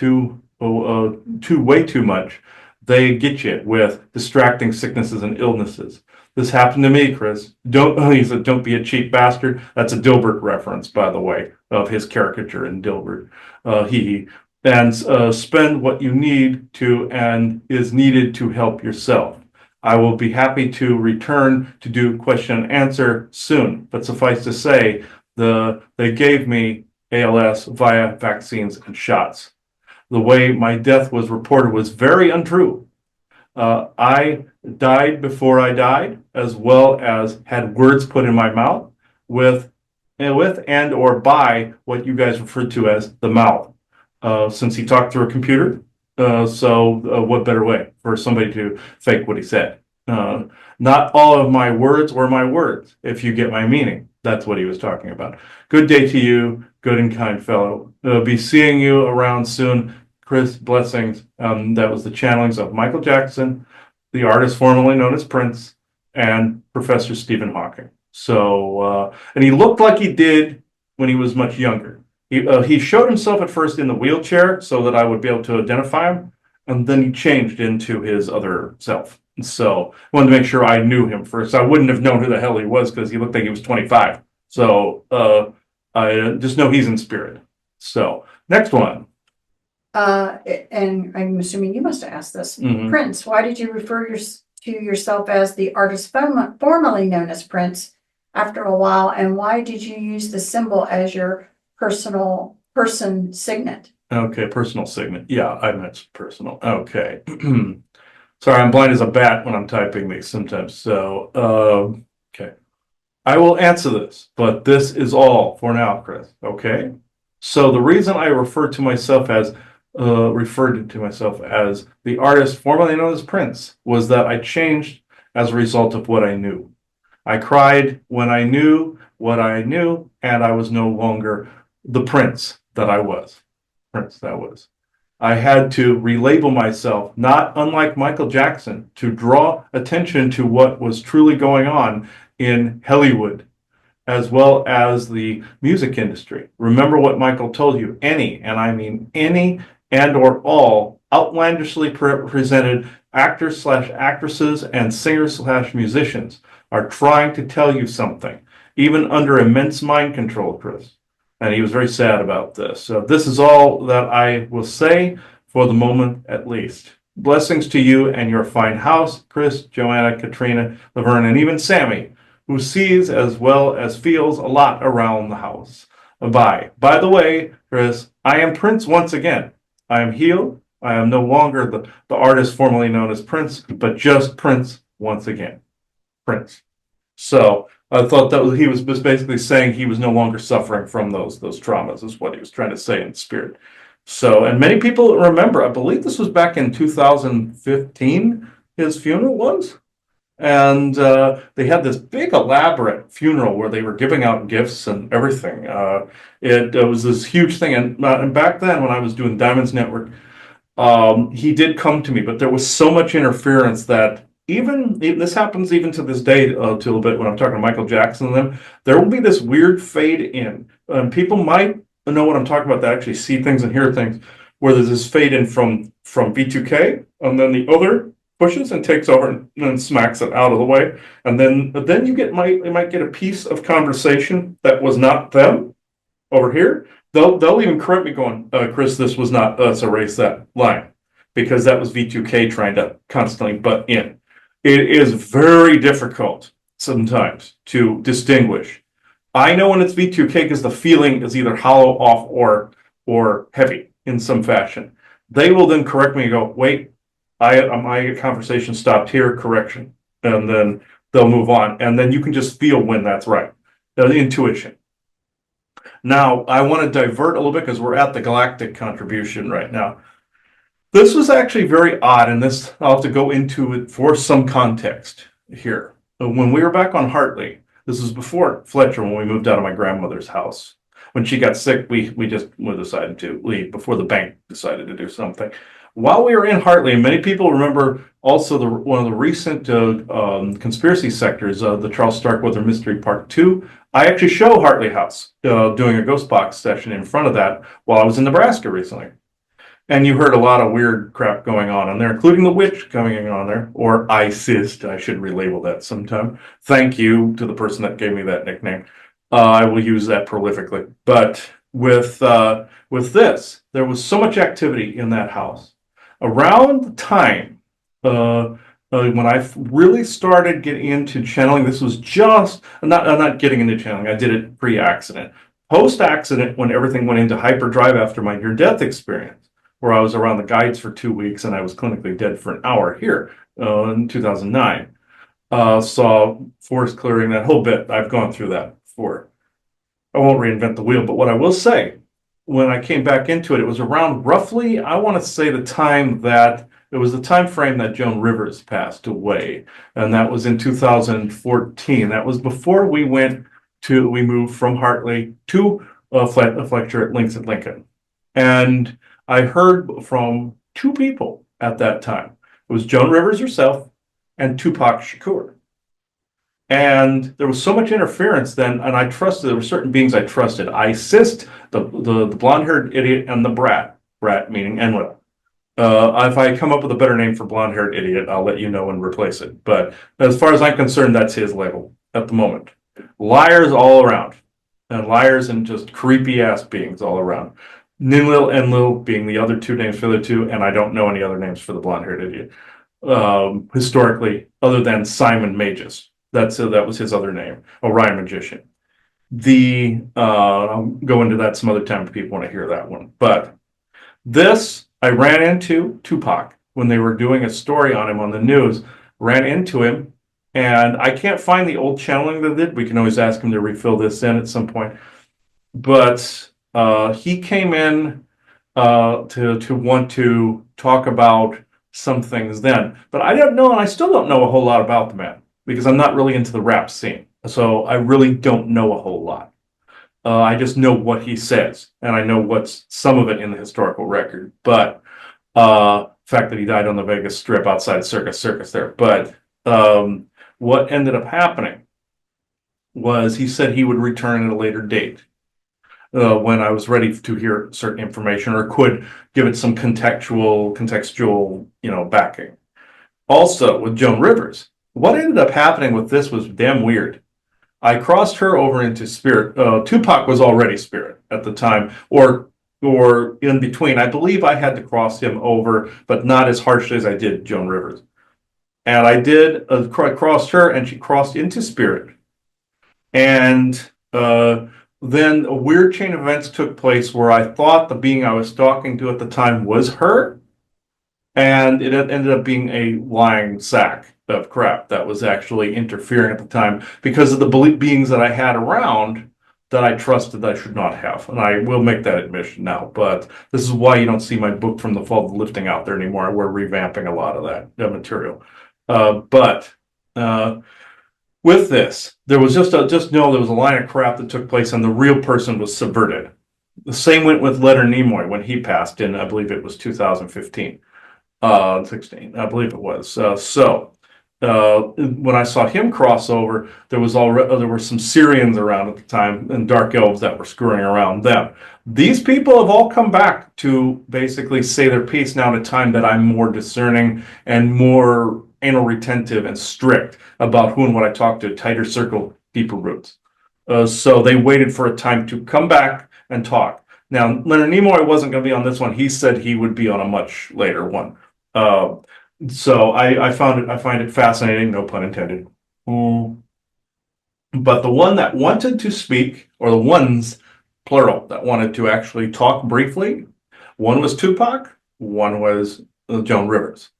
way too much, they get you with distracting sicknesses and illnesses. This happened to me, Chris. He said, don't be a cheap bastard. That's a Dilbert reference, by the way, of his caricature in Dilbert. And spend what you need to and is needed to help yourself. I will be happy to return to do question and answer soon, but suffice to say, they gave me ALS via vaccines and shots. The way my death was reported was very untrue. I died before I died, as well as had words put in my mouth with and or by what you guys referred to as the mouth. Since he talked through a computer, so what better way for somebody to fake what he said? Not all of my words were my words, if you get my meaning. That's what he was talking about. Good day to you, good and kind fellow. Be seeing you around soon. Chris, blessings. That was the channelings of Michael Jackson, the artist formerly known as Prince, and Professor Stephen Hawking. So, and he looked like he did when he was much younger. He showed himself at first in the wheelchair so that I would be able to identify him, and then he changed into his other self. So I wanted to make sure I knew him first. I wouldn't have known who the hell he was because he looked like he was 25. So I just know he's in spirit. So next one. And I'm assuming you must have asked this. Mhm. Prince, why did you refer to yourself as the artist formerly known as Prince after a while? And why did you use the symbol as your person signet? Okay, personal signet. Yeah, I meant personal. Okay. Sorry, I'm blind as a bat when I'm typing these sometimes. So, okay. I will answer this, but this is all for now, Chris. Okay. So the reason I referred to myself as the artist formerly known as Prince was that I changed as a result of what I knew. I cried when I knew what I knew, and I was no longer the prince that I was. I had to relabel myself, not unlike Michael Jackson, to draw attention to what was truly going on in Hollywood, as well as the music industry. Remember what Michael told you, any, and I mean any and or all outlandishly presented actors / actresses and singers / musicians are trying to tell you something, even under immense mind control, Chris. And he was very sad about this. So this is all that I will say for the moment, at least. Blessings to you and your fine house, Chris, Joanna, Katrina, Laverne, and even Sammy, who sees as well as feels a lot around the house. Bye. By the way, Chris, I am Prince once again. I am healed. I am no longer the artist formerly known as Prince, but just Prince once again. Prince. So I thought that he was basically saying he was no longer suffering from those traumas, is what he was trying to say in spirit. So, and many people remember, I believe this was back in 2015, his funeral was. And they had this big elaborate funeral where they were giving out gifts and everything. It was this huge thing. And back then, when I was doing Diamonds Network, he did come to me, but there was so much interference that even this happens even to this day, to a bit when I'm talking to Michael Jackson and them, there will be this weird fade in. People might know what I'm talking about that actually see things and hear things, where there's this fade in from V2K, and then the other pushes and takes over and smacks it out of the way, and then you might get a piece of conversation that was not them over here. They'll even correct me going, Chris, this was not us, erase that line, because that was V2K trying to constantly butt in. It is very difficult sometimes to distinguish. I know when it's V2K because the feeling is either hollow, off, or heavy in some fashion. They will then correct me and go, wait, my conversation stopped here, correction. And then they'll move on. And then you can just feel when that's right. The intuition. Now, I want to divert a little bit because we're at the galactic contribution right now. This was actually very odd, and this I'll have to go into it for some context here. When we were back on Hartley, this was before Fletcher, when we moved out of my grandmother's house. When she got sick, we decided to leave before the bank decided to do something. While we were in Hartley, and many people remember also one of the recent conspiracy sectors, the Charles Starkweather Mystery Park 2. I actually show Hartley House doing a ghost box session in front of that while I was in Nebraska recently. And you heard a lot of weird crap going on there, including the witch coming on there, or ISIS. I should relabel that sometime. Thank you to the person that gave me that nickname. I will use that prolifically. But with this, there was so much activity in that house. Around the time when I really started getting into channeling, this was just, I'm not getting into channeling, I did it pre-accident. Post-accident, when everything went into hyperdrive after my near-death experience, where I was around the guides for 2 weeks and I was clinically dead for an hour here in 2009. Saw forest clearing, that whole bit. I've gone through that before. I won't reinvent the wheel, but what I will say, when I came back into it, it was around roughly, I want to say the time that, it was the time frame that Joan Rivers passed away. And that was in 2014. That was before we moved from Hartley to Fletcher at Lincoln. And I heard from two people at that time. It was Joan Rivers herself and Tupac Shakur. And there was so much interference then, and I trusted, there were certain beings I trusted. ISIS, the blonde-haired idiot, and the brat meaning Enlil. If I come up with a better name for blonde-haired idiot, I'll let you know and replace it. But as far as I'm concerned, that's his label at the moment. Liars all around. And liars and just creepy-ass beings all around. Ninlil, Enlil being the other two names for the two, and I don't know any other names for the blonde-haired idiot. Historically, other than Simon Magus. That was his other name, Orion Magician. I'll go into that some other time if people want to hear that one. But this, I ran into Tupac when they were doing a story on him on the news, ran into him, and I can't find the old channeling that did. We can always ask him to refill this in at some point. But he came in to want to talk about some things then. But I don't know, and I still don't know a whole lot about the man, because I'm not really into the rap scene. So I really don't know a whole lot. I just know what he says, and I know what's some of it in the historical record. But the fact that he died on the Vegas Strip outside Circus there. But what ended up happening was he said he would return at a later date when I was ready to hear certain information or could give it some contextual, backing. Also, with Joan Rivers, what ended up happening with this was damn weird. I crossed her over into spirit. Tupac was already spirit at the time, or in between. I believe I had to cross him over, but not as harshly as I did Joan Rivers. And I did crossed her, and she crossed into spirit. And then a weird chain of events took place where I thought the being I was talking to at the time was her, and it ended up being a lying sack of crap that was actually interfering at the time because of the beings that I had around that I trusted that I should not have. And I will make that admission now. But this is why you don't see my book from the fall of the lifting out there anymore. We're revamping a lot of that material. But with this, there was just know there was a line of crap that took place and the real person was subverted. The same went with Leonard Nimoy when he passed in, I believe it was 2015. 16, I believe it was. When I saw him cross over, there were some Syrians around at the time and dark elves that were screwing around them. These people have all come back to basically say their piece now at a time that I'm more discerning and more anal retentive and strict about who and what I talk to, tighter circle, deeper roots. So they waited for a time to come back and talk. Now, Leonard Nimoy wasn't going to be on this one. He said he would be on a much later one. So I find it fascinating, no pun intended. But the one that wanted to speak, or the ones, plural, that wanted to actually talk briefly, one was Tupac, one was Joan Rivers.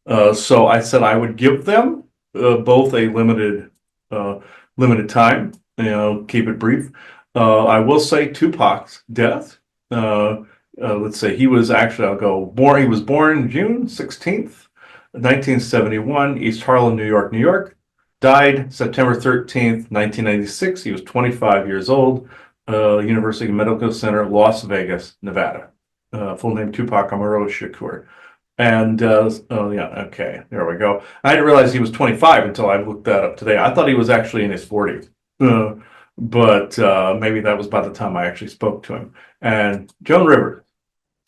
So I said I would give them both a limited time, keep it brief. I will say Tupac's death. Let's say he was actually, he was born June 16th, 1971, East Harlem, New York, New York. Died September 13th, 1996. He was 25 years old. University Medical Center, Las Vegas, Nevada. Full name Tupac Amaru Shakur. And yeah, okay, there we go. I didn't realize he was 25 until I looked that up today. I thought he was actually in his 40s. But maybe that was by the time I actually spoke to him. And Joan Rivers,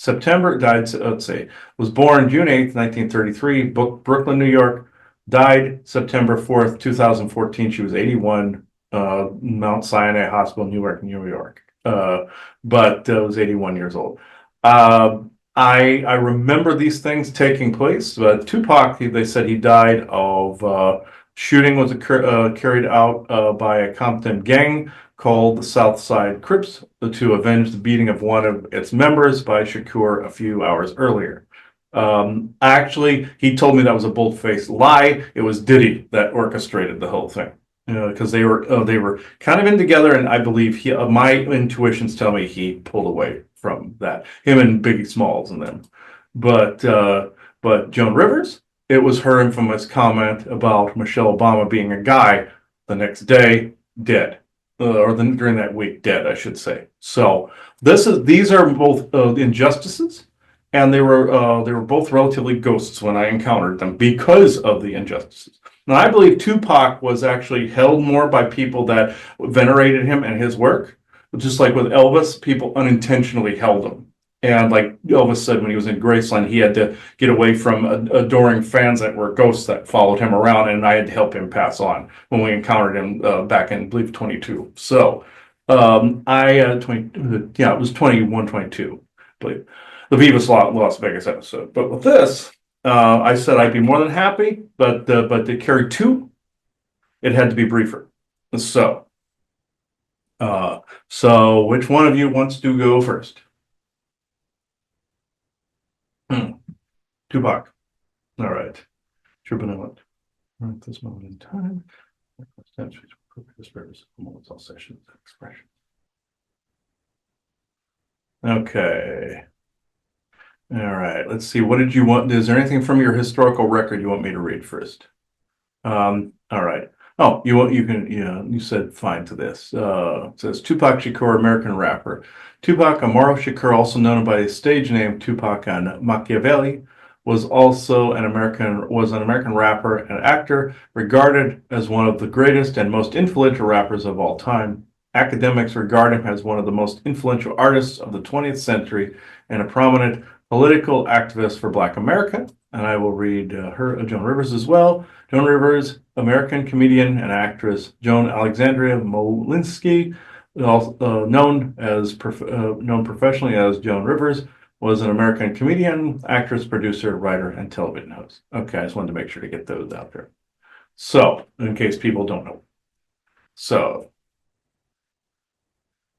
was born June 8th, 1933, Brooklyn, New York. Died September 4th, 2014. She was 81, Mount Sinai Hospital, Newark, New York. But was 81 years old. I remember these things taking place. Tupac, they said he died of shooting was carried out by a Compton gang called the Southside Crips to avenge the beating of one of its members by Shakur a few hours earlier. Actually, he told me that was a bold-faced lie. It was Diddy that orchestrated the whole thing. Because they were kind of in together, and I believe my intuitions tell me he pulled away from that. Him and Biggie Smalls and them. But Joan Rivers, it was her infamous comment about Michelle Obama being a guy. The next day, dead, during that week, dead, I should say. So these are both injustices, and they were both relatively ghosts when I encountered them because of the injustices. Now, I believe Tupac was actually held more by people that venerated him and his work. Just like with Elvis, people unintentionally held him. And like Elvis said when he was in Graceland, he had to get away from adoring fans that were ghosts that followed him around, and I had to help him pass on when we encountered him back in, I believe, 22. So it was 21, 22, I believe. The Vivas Las Vegas episode. But with this, I said I'd be more than happy, but to carry two, it had to be briefer. So which one of you wants to go first? Tupac. All right. True benevolent. At this moment in time, moments, all sessions, expression. Okay. All right. Let's see. What did you want? Is there anything from your historical record you want me to read first? All right. Oh, you said fine to this. It says Tupac Shakur, American rapper. Tupac Amaru Shakur, also known by his stage name Tupac and Machiavelli, was an American rapper and actor, regarded as one of the greatest and most influential rappers of all time. Academics regard him as one of the most influential artists of the 20th century and a prominent political activist for Black America. And I will read Joan Rivers as well. Joan Rivers, American comedian and actress Joan Alexandria Molinsky, known professionally as Joan Rivers, was an American comedian, actress, producer, writer, and television host. Okay, I just wanted to make sure to get those out there. So, in case people don't know. So,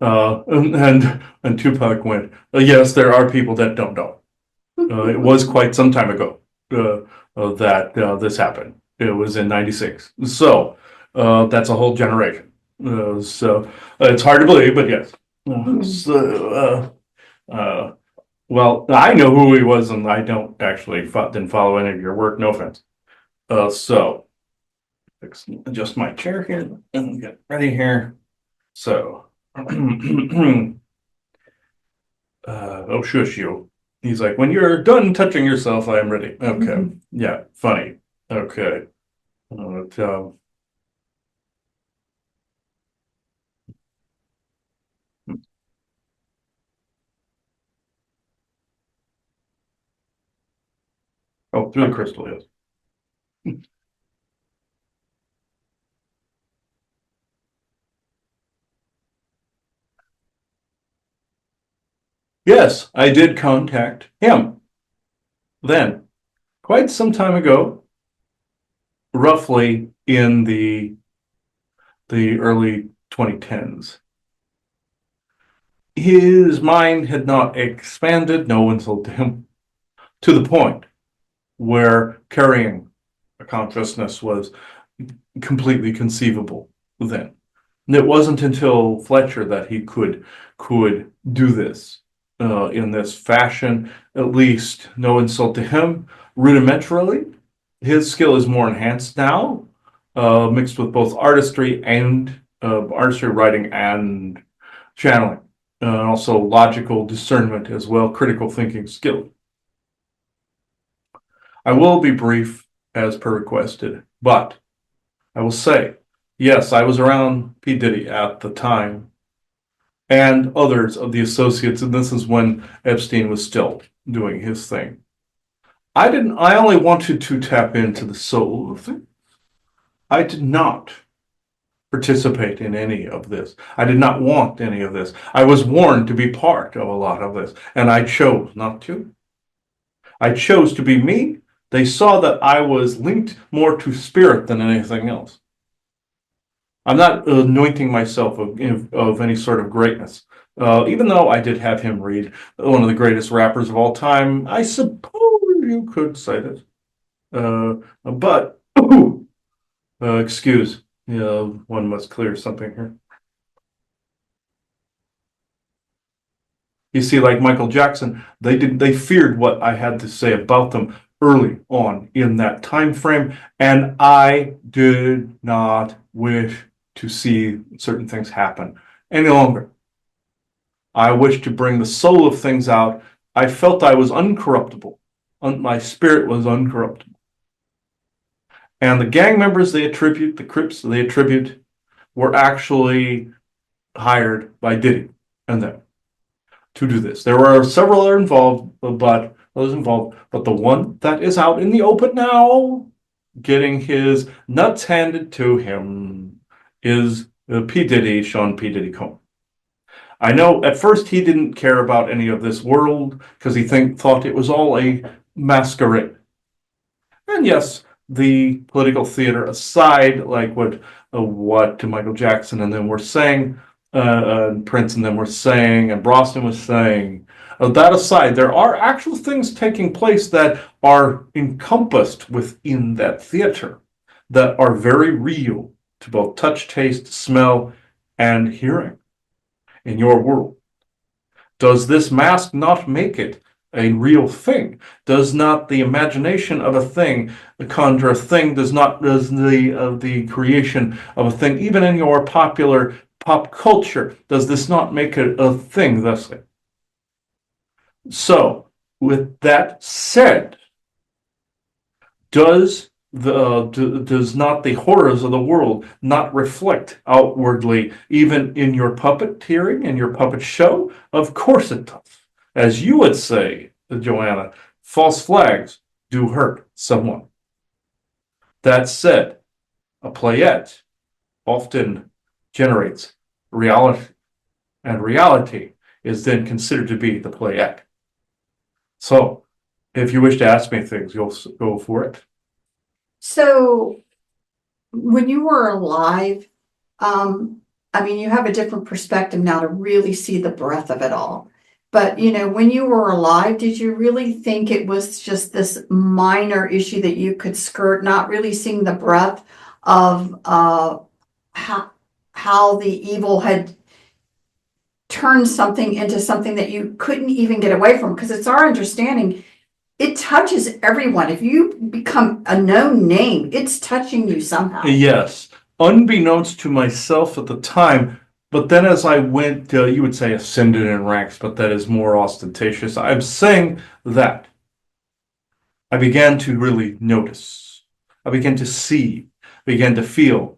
and Tupac went, yes, there are people that don't know. It was quite some time ago that this happened. It was in 96. So that's a whole generation. So it's hard to believe, but yes. So, well, I know who he was, and I don't actually didn't follow any of your work. No offense. So adjust my chair here and get ready here. So, oh, shush you. He's like, when you're done touching yourself, I am ready. Okay. Yeah, funny. Okay. Uh, oh, through the crystal, yes. Yes, I did contact him then, quite some time ago, roughly in the early 2010s. His mind had not expanded, no insult to him, to the point where carrying a consciousness was completely conceivable then. And it wasn't until Fletcher that he could do this in this fashion. At least, no insult to him, rudimentarily. His skill is more enhanced now, mixed with both artistry and artistry writing and channeling, also logical discernment as well, critical thinking skill. I will be brief as per requested, but I will say, yes, I was around P. Diddy at the time and others of the associates, and this is when Epstein was still doing his thing. I only wanted to tap into the soul of things. I did not participate in any of this. I did not want any of this. I was warned to be part of a lot of this, and I chose not to. I chose to be me. They saw that I was linked more to spirit than anything else. I'm not anointing myself of any sort of greatness. Even though I did have him read one of the greatest rappers of all time, I suppose you could say that. But, excuse, one must clear something here. You see, like Michael Jackson, they feared what I had to say about them early on in that time frame, and I did not wish to see certain things happen any longer. I wished to bring the soul of things out. I felt I was uncorruptible. My spirit was uncorruptible. And the gang members they attribute, the Crips they attribute, were actually hired by Diddy and them to do this. There were several other involved, but those involved, but the one that is out in the open now, getting his nuts handed to him, is P. Diddy, Sean P. Diddy Combs. I know at first he didn't care about any of this world because he thought it was all a masquerade. And yes, the political theater aside, like what Michael Jackson and them were saying, Prince and them were saying, and Brosnan was saying, that aside, there are actual things taking place that are encompassed within that theater that are very real to both touch, taste, smell, and hearing in your world. Does this mask not make it a real thing? Does not the imagination of a thing conjure a thing? Does the creation of a thing, even in your popular pop culture, does this not make it a thing thusly? So, with that said, does does not the horrors of the world not reflect outwardly even in your puppeteering and your puppet show? Of course it does. As you would say, Joanna, false flags do hurt someone. That said, a playette often generates reality, and reality is then considered to be the playette. So, if you wish to ask me things, you'll go for it. So when you were alive, I mean, you have a different perspective now to really see the breadth of it all. But, when you were alive, did you really think it was just this minor issue that you could skirt, not really seeing the breadth of how the evil had turned something into something that you couldn't even get away from? Because it's our understanding it touches everyone. If you become a known name, it's touching you somehow. Yes, unbeknownst to myself at the time, but then as I went, you would say ascended in ranks, but that is more ostentatious. I'm saying that I began to really notice. I began to see, began to feel,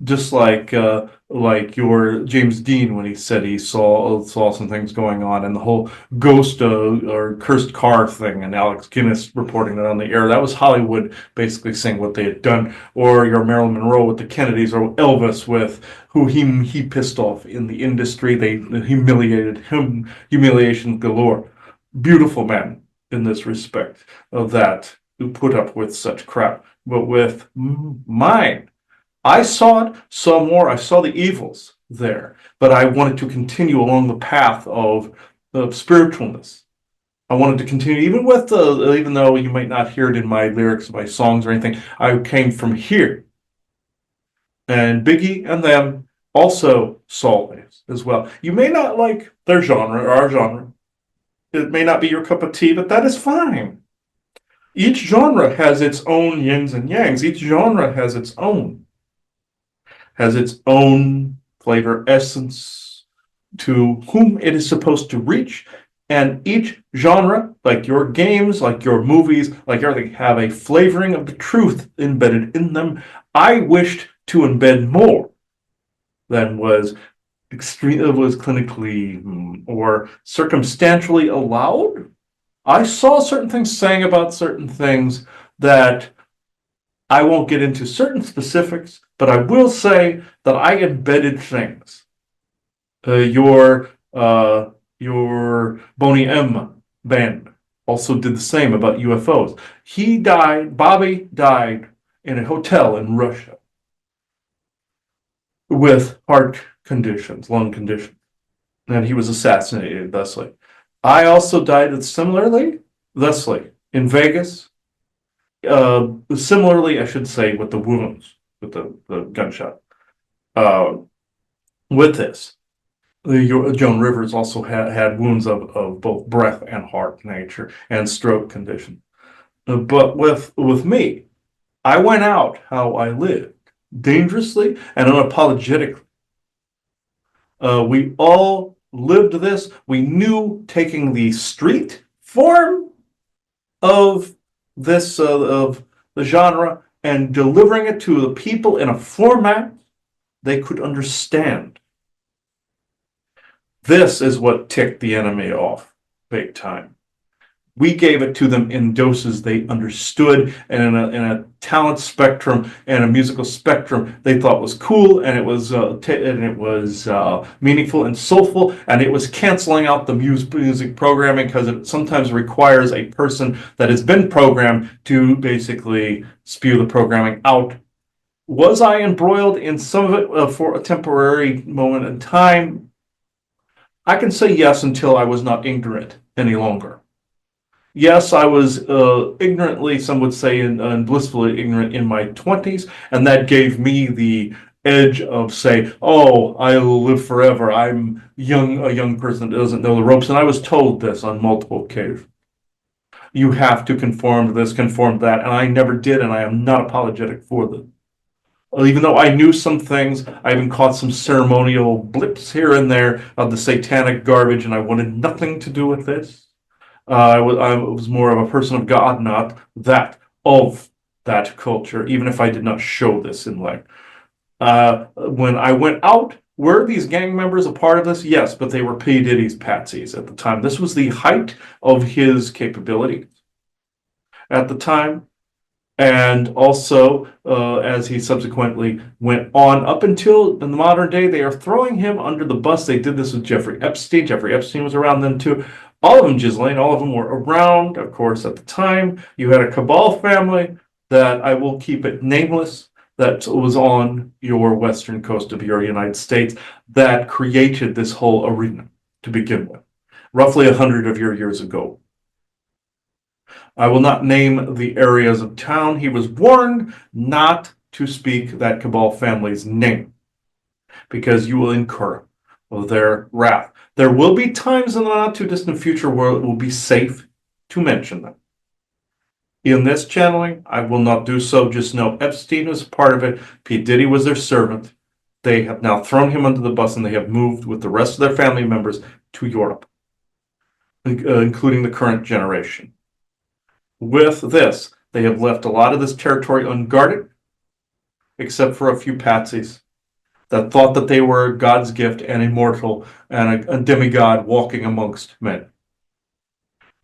just like your James Dean when he said he saw some things going on, and the whole ghost or cursed car thing, and Alex Guinness reporting that on the air. That was Hollywood basically saying what they had done, or your Marilyn Monroe with the Kennedys, or Elvis with who he pissed off in the industry. They humiliated him, humiliation galore. Beautiful man in this respect of that who put up with such crap, but with mine. I saw it, saw more, I saw the evils there, but I wanted to continue along the path of spiritualness. I wanted to continue, even though you might not hear it in my lyrics, my songs or anything, I came from here. And Biggie and them also saw this as well. You may not like their genre or our genre. It may not be your cup of tea, but that is fine. Each genre has its own yins and yangs. Each genre has its own flavor essence to whom it is supposed to reach. And each genre, like your games, like your movies, like everything, have a flavoring of the truth embedded in them. I wished to embed more than was clinically or circumstantially allowed. I saw certain things saying about certain things that I won't get into certain specifics, but I will say that I embedded things. Your Boney M band also did the same about UFOs. Bobby died in a hotel in Russia with heart conditions, lung conditions, and he was assassinated thusly. I also died thusly, in Vegas. Similarly, I should say, with the wounds, with the gunshot. Uh, with this, Joan Rivers also had wounds of both breath and heart nature and stroke condition. But with me, I went out how I lived, dangerously and unapologetically. We all lived this. We knew taking the street form of this of the genre and delivering it to the people in a format they could understand. This is what ticked the enemy off big time. We gave it to them in doses they understood, and in a talent spectrum and a musical spectrum they thought was cool, and it was meaningful and soulful, and it was canceling out the music programming, because it sometimes requires a person that has been programmed to basically spew the programming out. Was I embroiled in some of it for a temporary moment in time? I can say yes, until I was not ignorant any longer. Yes, I was ignorantly, some would say, and blissfully ignorant in my 20s, and that gave me the edge of, say, oh, I'll live forever. I'm a young person that doesn't know the ropes, and I was told this on multiple occasions. You have to conform to this, conform to that, and I never did, and I am not apologetic for that. Even though I knew some things, I even caught some ceremonial blips here and there of the satanic garbage, and I wanted nothing to do with this. I was more of a person of God, not that of that culture, even if I did not show this in life. When I went out, were these gang members a part of this? Yes, but they were P. Diddy's patsies at the time. This was the height of his capability at the time. And also, as he subsequently went on, up until in the modern day, they are throwing him under the bus. They did this with Jeffrey Epstein. Jeffrey Epstein was around then too. All of them, Ghislaine, all of them were around, of course, at the time. You had a cabal family that I will keep it nameless, that was on your western coast of your United States, that created this whole arena to begin with. roughly 100 of your years ago. I will not name the areas of town. He was warned not to speak that Cabal family's name because you will incur their wrath. There will be times in the not too distant future where it will be safe to mention them. In this channeling, I will not do so. Just know Epstein was a part of it. P. Diddy was their servant. They have now thrown him under the bus and they have moved with the rest of their family members to Europe, including the current generation. With this, they have left a lot of this territory unguarded, except for a few patsies that thought that they were God's gift and immortal and a demigod walking amongst men.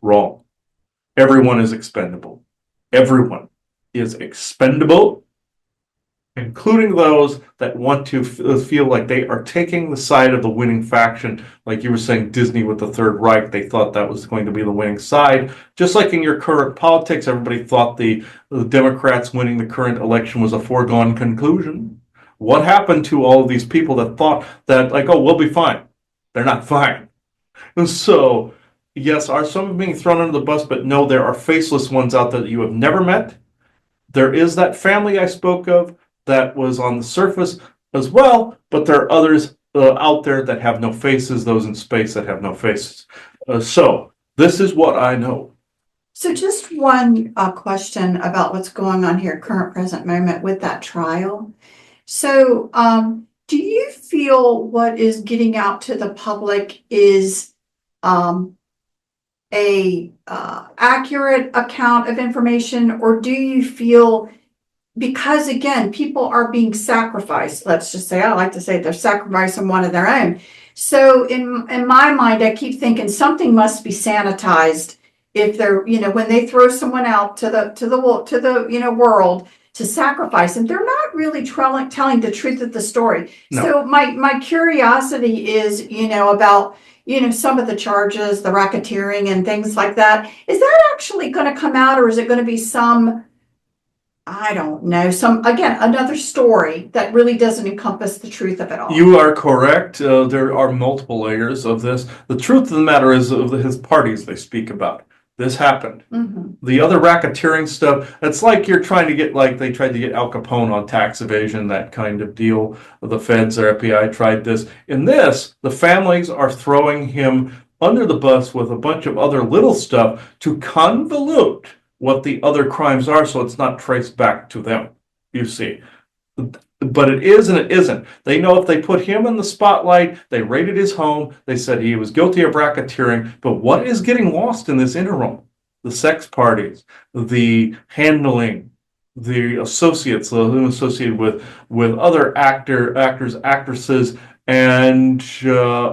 Wrong. Everyone is expendable. Everyone is expendable, including those that want to feel like they are taking the side of the winning faction. Like you were saying, Disney with the Third Reich, they thought that was going to be the winning side. Just like in your current politics, everybody thought the Democrats winning the current election was a foregone conclusion. What happened to all of these people that thought that, like, oh, we'll be fine? They're not fine. And so, yes, are some being thrown under the bus, but no, there are faceless ones out there that you have never met. There is that family I spoke of that was on the surface as well, but there are others out there that have no faces, those in space that have no faces. So this is what I know. So just one question about what's going on here, current present moment with that trial. So do you feel what is getting out to the public is a accurate account of information, or do you feel, because again, people are being sacrificed, let's just say, I like to say they're sacrificing one of their own. So in my mind, I keep thinking something must be sanitized if they're, when they throw someone out to the world to sacrifice, and they're not really telling the truth of the story. No. So my curiosity is, about, some of the charges, the racketeering and things like that. Is that actually going to come out, or is it going to be some, I don't know, another story that really doesn't encompass the truth of it all? You are correct. There are multiple layers of this. The truth of the matter is of his parties they speak about. This happened. Mm-hmm. The other racketeering stuff, it's like you're trying to get, like they tried to get Al Capone on tax evasion, that kind of deal. The feds or FBI tried this. In this, the families are throwing him under the bus with a bunch of other little stuff to convolute what the other crimes are so it's not traced back to them, you see. But it is and it isn't. They know if they put him in the spotlight, they raided his home, they said he was guilty of racketeering, but what is getting lost in this interim? The sex parties, the handling, the associates, associated with other actors, actresses, and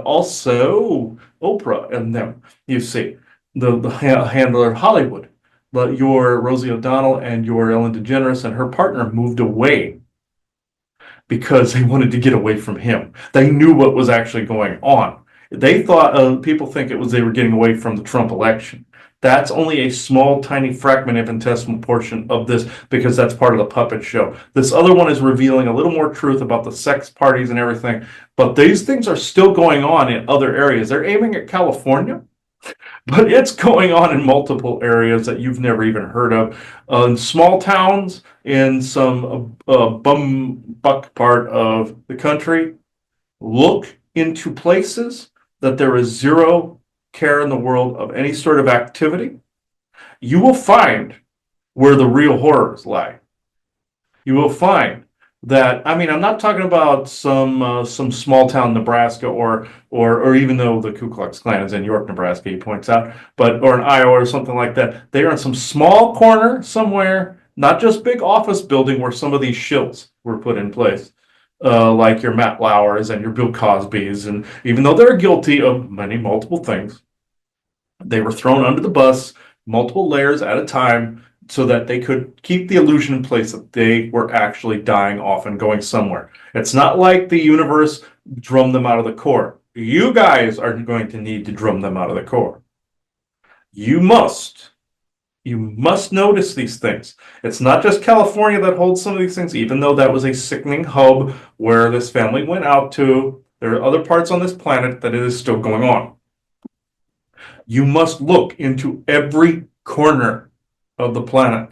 also Oprah and them, you see. The handler of Hollywood. But your Rosie O'Donnell and your Ellen DeGeneres and her partner moved away because they wanted to get away from him. They knew what was actually going on. They thought, people think it was they were getting away from the Trump election. That's only a small, tiny fragment, infinitesimal portion of this, because that's part of the puppet show. This other one is revealing a little more truth about the sex parties and everything, but these things are still going on in other areas. They're aiming at California, but it's going on in multiple areas that you've never even heard of. In small towns, in some bumbuck part of the country, look into places that there is zero care in the world of any sort of activity. You will find where the real horrors lie. You will find that, I mean, I'm not talking about some small town Nebraska or even though the Ku Klux Klan is in York, Nebraska, he points out, but or in Iowa or something like that. They are in some small corner somewhere, not just big office building where some of these shills were put in place, like your Matt Lauers and your Bill Cosbys, and even though they're guilty of multiple things, they were thrown under the bus, multiple layers at a time, so that they could keep the illusion in place that they were actually dying off and going somewhere. It's not like the universe drummed them out of the core. You guys are going to need to drum them out of the core. You must notice these things. It's not just California that holds some of these things, even though that was a sickening hub where this family went out to. There are other parts on this planet that it is still going on. You must look into every corner of the planet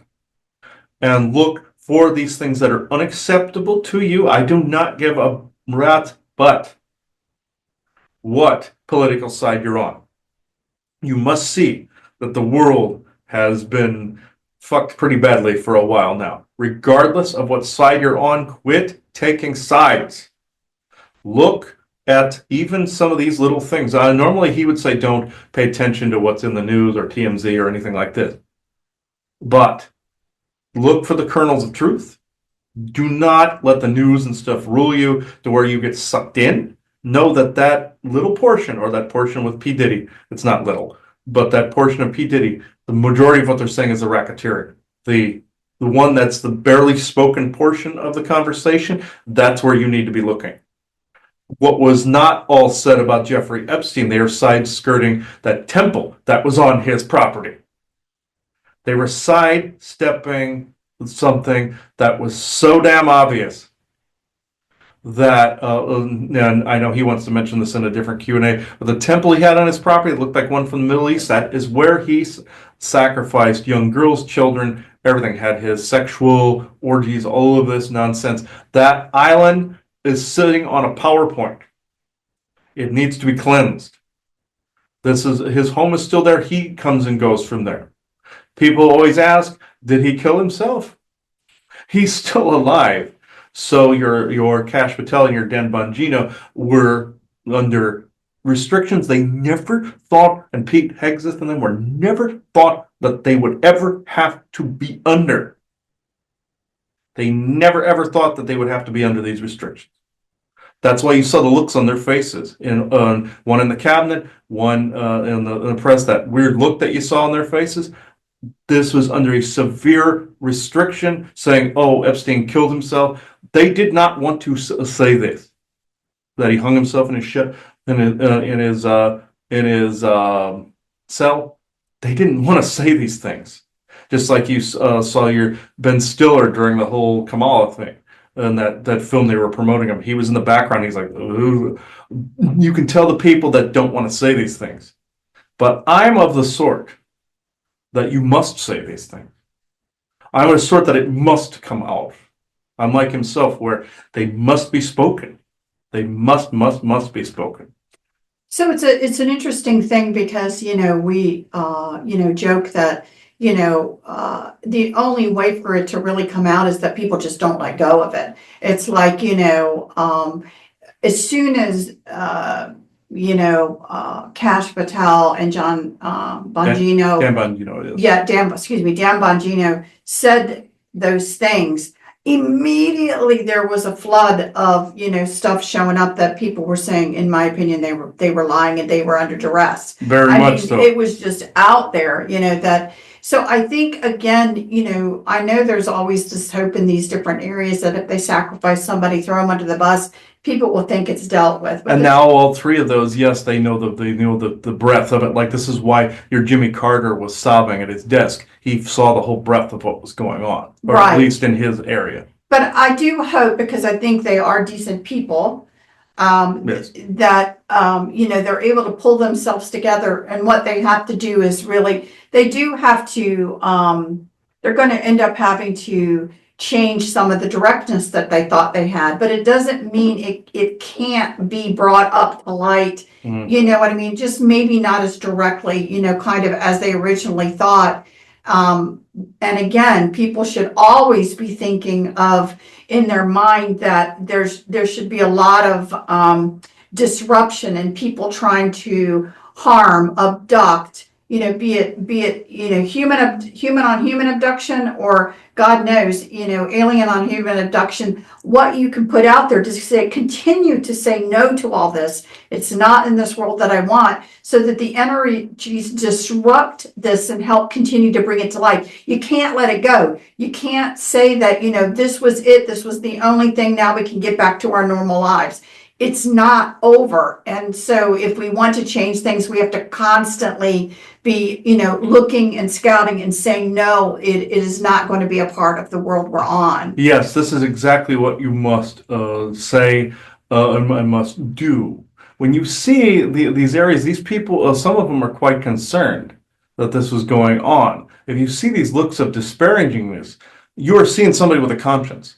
and look for these things that are unacceptable to you. I do not give a rat's butt what political side you're on. You must see that the world has been fucked pretty badly for a while now. Regardless of what side you're on, quit taking sides. Look at even some of these little things. Normally he would say don't pay attention to what's in the news or TMZ or anything like this. But look for the kernels of truth. Do not let the news and stuff rule you to where you get sucked in. Know that that little portion, or that portion with P. Diddy, it's not little, but that portion of P. Diddy, the majority of what they're saying is the racketeering. The one that's the barely spoken portion of the conversation, that's where you need to be looking. What was not all said about Jeffrey Epstein, they are side-skirting that temple that was on his property. They were sidestepping something that was so damn obvious that, and I know he wants to mention this in a different Q&A, but the temple he had on his property looked like one from the Middle East. That is where he sacrificed young girls, children, everything. Had his sexual orgies, all of this nonsense. That island is sitting on a PowerPoint. It needs to be cleansed. His home is still there. He comes and goes from there. People always ask, did he kill himself? He's still alive. So your Cash Patel and your Dan Bongino were under restrictions they never thought, and Pete Hegseth and them were never thought that they would ever have to be under. They never ever thought that they would have to be under these restrictions. That's why you saw the looks on their faces. One in the cabinet, one in the press, that weird look that you saw on their faces. This was under a severe restriction, saying, oh, Epstein killed himself. They did not want to say this, that he hung himself in his cell. They didn't want to say these things. Just like you saw your Ben Stiller during the whole Kamala thing, and that film they were promoting him. He was in the background. He's like, ooh. You can tell the people that don't want to say these things. But I'm of the sort that you must say these things. I'm of the sort that it must come out. I'm like himself, where they must be spoken. They must be spoken. So it's an interesting thing because, we, joke that, the only way for it to really come out is that people just don't let go of it. It's like, as soon as, Cash Patel and John Bongino. Dan Bongino, it is. Yeah, Dan Bongino said those things. Immediately there was a flood of, stuff showing up that people were saying, in my opinion, they were lying and they were under duress. Very much so. It was just out there, that. So I think, again, I know there's always this hope in these different areas that if they sacrifice somebody, throw them under the bus, people will think it's dealt with. But and now all three of those, yes, they know the breadth of it. Like, this is why your Jimmy Carter was sobbing at his desk. He saw the whole breadth of what was going on, or right. At least in his area. But I do hope, because I think they are decent people, yes. that they're able to pull themselves together. And what they have to do is really, they do have to, they're going to end up having to change some of the directness that they thought they had, but it doesn't mean it can't be brought up to light. You know what I mean? Just maybe not as directly, kind of as they originally thought. And again, people should always be thinking of in their mind that there should be a lot of disruption and people trying to harm, abduct, be it human on human abduction, or God knows, alien on human abduction. What you can put out there to say, continue to say no to all this. It's not in this world that I want, so that the energies disrupt this and help continue to bring it to life. You can't let it go. You can't say that, this was it. This was the only thing. Now we can get back to our normal lives. It's not over. And so if we want to change things, we have to constantly be, looking and scouting and saying, no, it is not going to be a part of the world we're on. Yes, this is exactly what you must say and must do. when you see these areas, these people, some of them are quite concerned that this was going on. If you see these looks of disparagingness, you are seeing somebody with a conscience.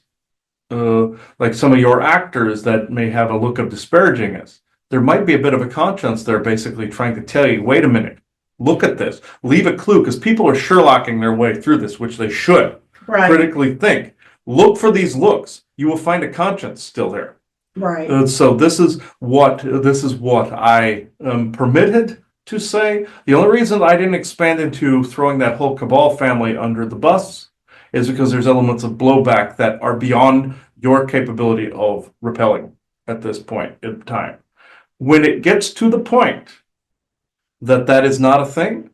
Like some of your actors that may have a look of disparagingness. There might be a bit of a conscience there basically trying to tell you, wait a minute, look at this, leave a clue, because people are Sherlocking their way through this, which they should. Right. Critically think. Look for these looks. You will find a conscience still there. Right. So this is what I am permitted to say. The only reason I didn't expand into throwing that whole Cabal family under the bus is because there's elements of blowback that are beyond your capability of repelling at this point in time. When it gets to the point that that is not a thing,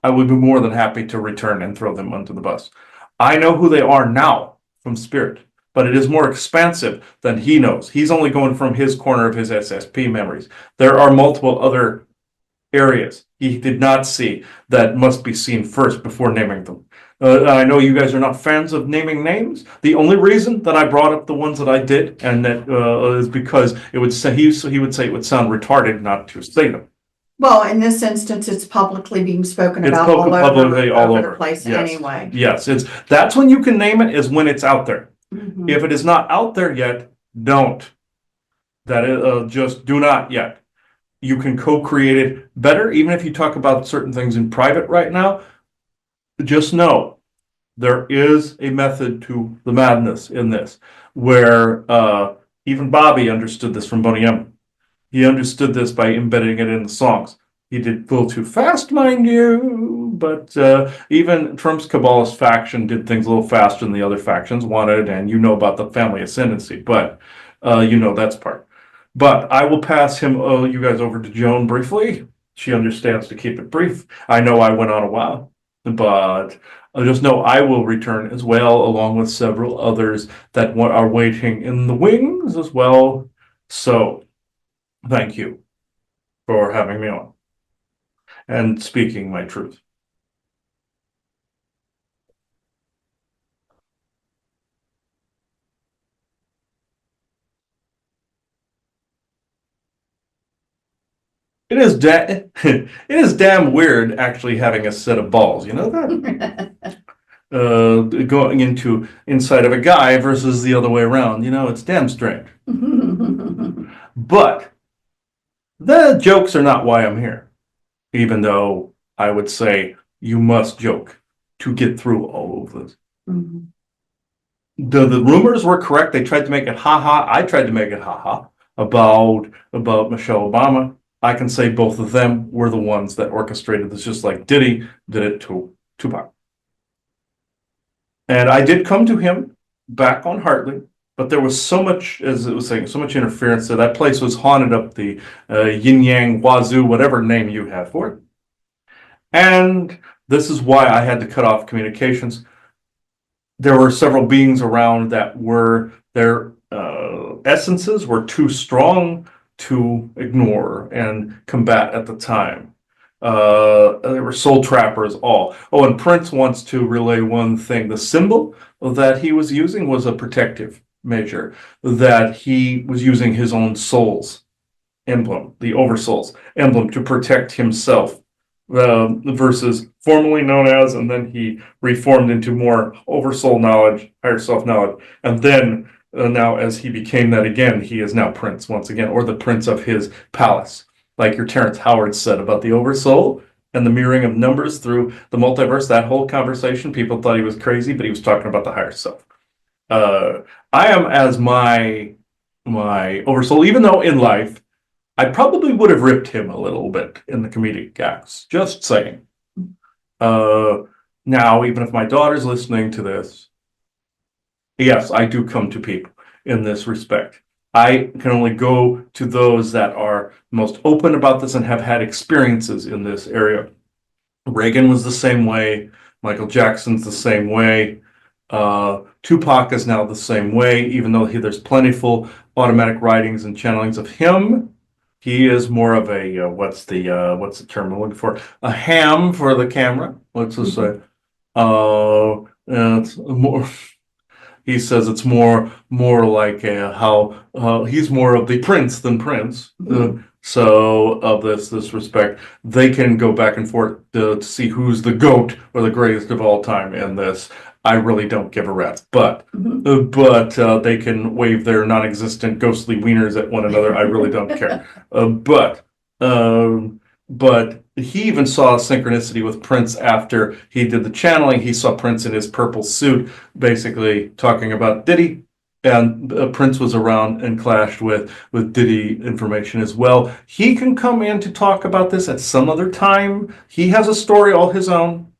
I would be more than happy to return and throw them under the bus. I know who they are now from Spirit, but it is more expansive than he knows. He's only going from his corner of his SSP memories. There are multiple other areas he did not see that must be seen first before naming them. I know you guys are not fans of naming names. The only reason that I brought up the ones that I did, and that is because it would say he would say it would sound retarded not to say them. Well, in this instance, it's publicly being spoken It's about publicly all over the place yes. anyway. Yes, that's when you can name it, is when it's out there. Mhm. If it is not out there yet, don't. That is, just do not yet. You can co-create it better, even if you talk about certain things in private right now. Just know there is a method to the madness in this, where even Bobby understood this from Boney M. He understood this by embedding it in the songs. He did a little too fast, mind you, but even Trump's Kabbalist faction did things a little faster than the other factions wanted, and you know about the family ascendancy, but you know that's part. But I will pass him, you guys, over to Joan briefly. She understands to keep it brief. I know I went on a while, but just know I will return as well, along with several others that are waiting in the wings as well. So, thank you for having me on and speaking my truth. It is damn weird actually having a set of balls. You know that? Going into inside of a guy versus the other way around. You know, it's damn strange. But the jokes are not why I'm here, even though I would say you must joke to get through all of this. Mhm. The rumors were correct. They tried to make it haha. I tried to make it haha about Michelle Obama. I can say both of them were the ones that orchestrated this, just like Diddy did it to Tupac. And I did come to him back on Hartley, but there was so much, as it was saying, so much interference that that place was haunted up the yin yang wazoo, whatever name you have for it. And this is why I had to cut off communications. There were several beings around that were their essences were too strong to ignore and combat at the time. They were soul trappers all. Oh, and Prince wants to relay one thing. The symbol that he was using was a protective measure, that he was using his own soul's emblem, the Oversoul's emblem, to protect himself, versus formerly known as, and then he reformed into more Oversoul knowledge, higher self knowledge, and then now as he became that again, he is now Prince once again, or the Prince of his palace. Like your Terrence Howard said about the Oversoul and the mirroring of numbers through the multiverse, that whole conversation, people thought he was crazy, but he was talking about the higher self. I am as my Oversoul, even though in life I probably would have ripped him a little bit in the comedic acts. Just saying. Now, even if my daughter's listening to this, yes, I do come to people in this respect. I can only go to those that are most open about this and have had experiences in this area. Reagan was the same way. Michael Jackson's the same way. Tupac is now the same way, even though there's plentiful automatic writings and channelings of him. He is more of a what's the term I'm looking for? A ham for the camera. Let's just say. It's more He says it's more like how he's more of the prince than Prince. So of this respect, they can go back and forth to see who's the GOAT or the greatest of all time in this. I really don't give a rat's butt. They can wave their non-existent ghostly wieners at one another. I really don't care. But he even saw a synchronicity with Prince after he did the channeling. He saw Prince in his purple suit, basically talking about Diddy, and Prince was around and clashed with Diddy information as well. He can come in to talk about this at some other time. He has a story all his own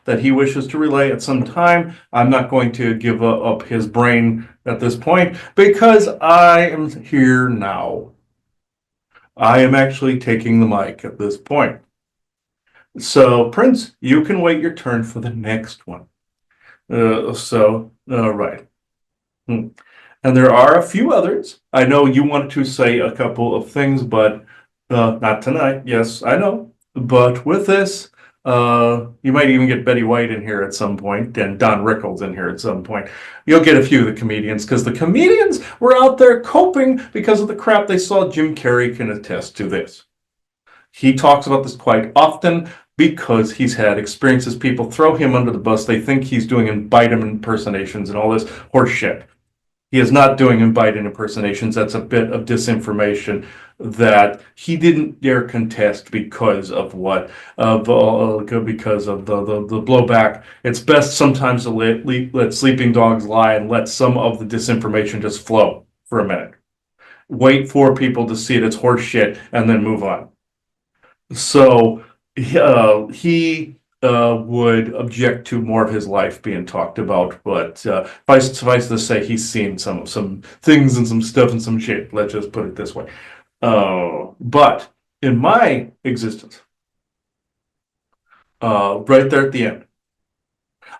that he wishes to relay at some time. I'm not going to give up his brain at this point because I am here now. I am actually taking the mic at this point. So, Prince, you can wait your turn for the next one. Right. And there are a few others. I know you wanted to say a couple of things, but not tonight. Yes, I know. But with this, you might even get Betty White in here at some point and Don Rickles in here at some point. You'll get a few of the comedians because the comedians were out there coping because of the crap they saw. Jim Carrey can attest to this. He talks about this quite often because he's had experiences. People throw him under the bus. They think he's doing Biden impersonations and all this horse shit. He is not doing Biden impersonations. That's a bit of disinformation that he didn't dare contest because of because of the blowback. It's best sometimes to let sleeping dogs lie and let some of the disinformation just flow for a minute. Wait for people to see it as horse shit and then move on. So he would object to more of his life being talked about, but suffice to say, he's seen some things and some stuff and some shit. Let's just put it this way. But in my existence, right there at the end,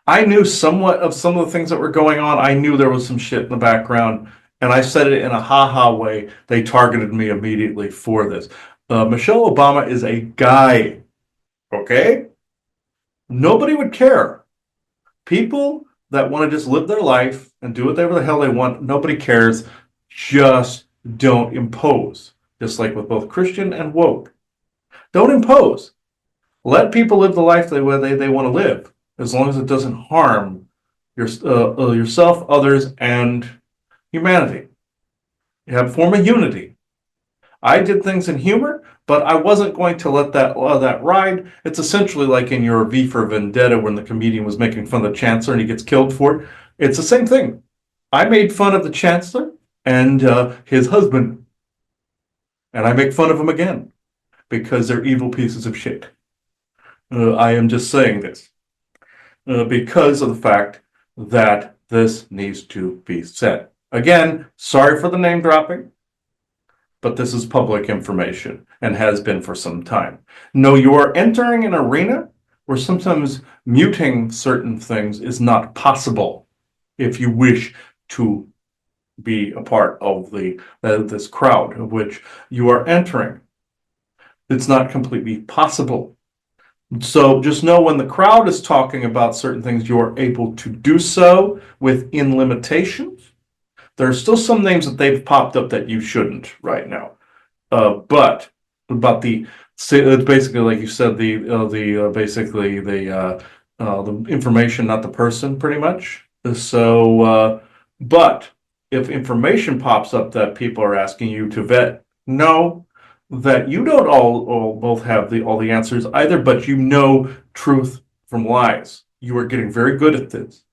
I knew somewhat of some of the things that were going on. I knew there was some shit in the background, and I said it in a ha-ha way. They targeted me immediately for this. Michelle Obama is a guy, okay? Nobody would care. People that want to just live their life and do whatever the hell they want, nobody cares. Just don't impose. Just like with both Christian and woke. Don't impose. Let people live the life they want to live, as long as it doesn't harm yourself, others, and humanity. You have a form of unity. I did things in humor, but I wasn't going to let that ride. It's essentially like in your V for Vendetta when the comedian was making fun of the Chancellor and he gets killed for it. It's the same thing. I made fun of the Chancellor and his husband, and I make fun of them again because they're evil pieces of shit. I am just saying this because of the fact that this needs to be said. Again, sorry for the name dropping, but this is public information and has been for some time. No, you are entering an arena where sometimes muting certain things is not possible if you wish to be a part of this crowd of which you are entering. It's not completely possible. So just know when the crowd is talking about certain things, you are able to do so within limitations. There are still some names that they've popped up that you shouldn't right now. But about it's basically like you said, the information, not the person, pretty much. So, but if information pops up that people are asking you to vet, know that you don't all both have all the answers either, but you know truth from lies. You are getting very good at this.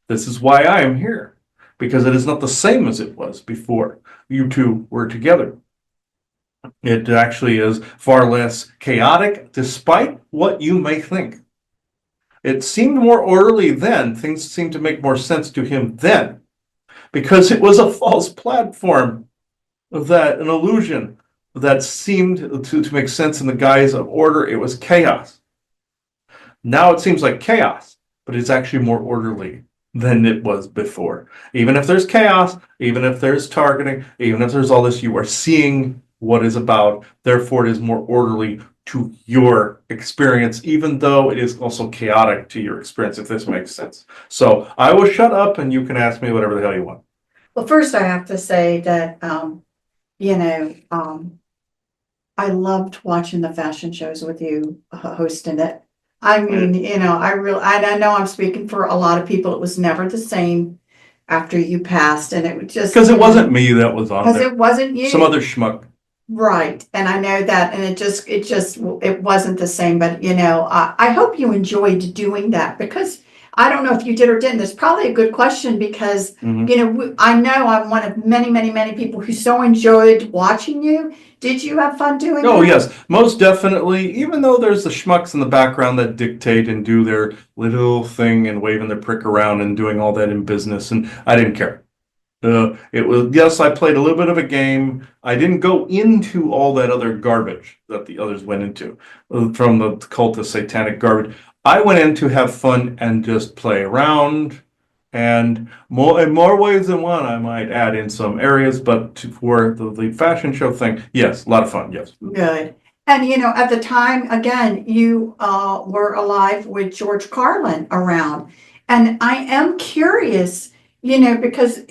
This is why I am here. Because it is not the same as it was before you two were together. It actually is far less chaotic, despite what you may think. It seemed more orderly then. Things seemed to make more sense to him then, because it was a false platform, an illusion that seemed to make sense in the guise of order. It was chaos. Now it seems like chaos, but it's actually more orderly than it was before. Even if there's chaos, even if there's targeting, even if there's all this, you are seeing what is about. Therefore, it is more orderly to your experience, even though it is also chaotic to your experience, if this makes sense. So I will shut up and you can ask me whatever the hell you want. Well, first I have to say that, you know, I loved watching the fashion shows with you hosting it. I mean, I know I'm speaking for a lot of people. It was never the same after you passed, and it was just Because it wasn't me that was on because there. it wasn't you. Some other schmuck. Right, and I know that, and it wasn't the same, but I hope you enjoyed doing that, because I don't know if you did or didn't. That's probably a good question, because, I know I'm one of many, many, many people who so enjoyed watching you. Did you have fun doing Oh, that? yes, most definitely. Even though there's the schmucks in the background that dictate and do their little thing and waving their prick around and doing all that in business, and I didn't care. It was, yes, I played a little bit of a game. I didn't go into all that other garbage that the others went into, from the cult of satanic garbage. I went in to have fun and just play around, and more in more ways than one. I might add in some areas, but for the fashion show thing, yes, a lot of fun. Yes. Good. And at the time, again, you were alive with George Carlin around. And I am curious, because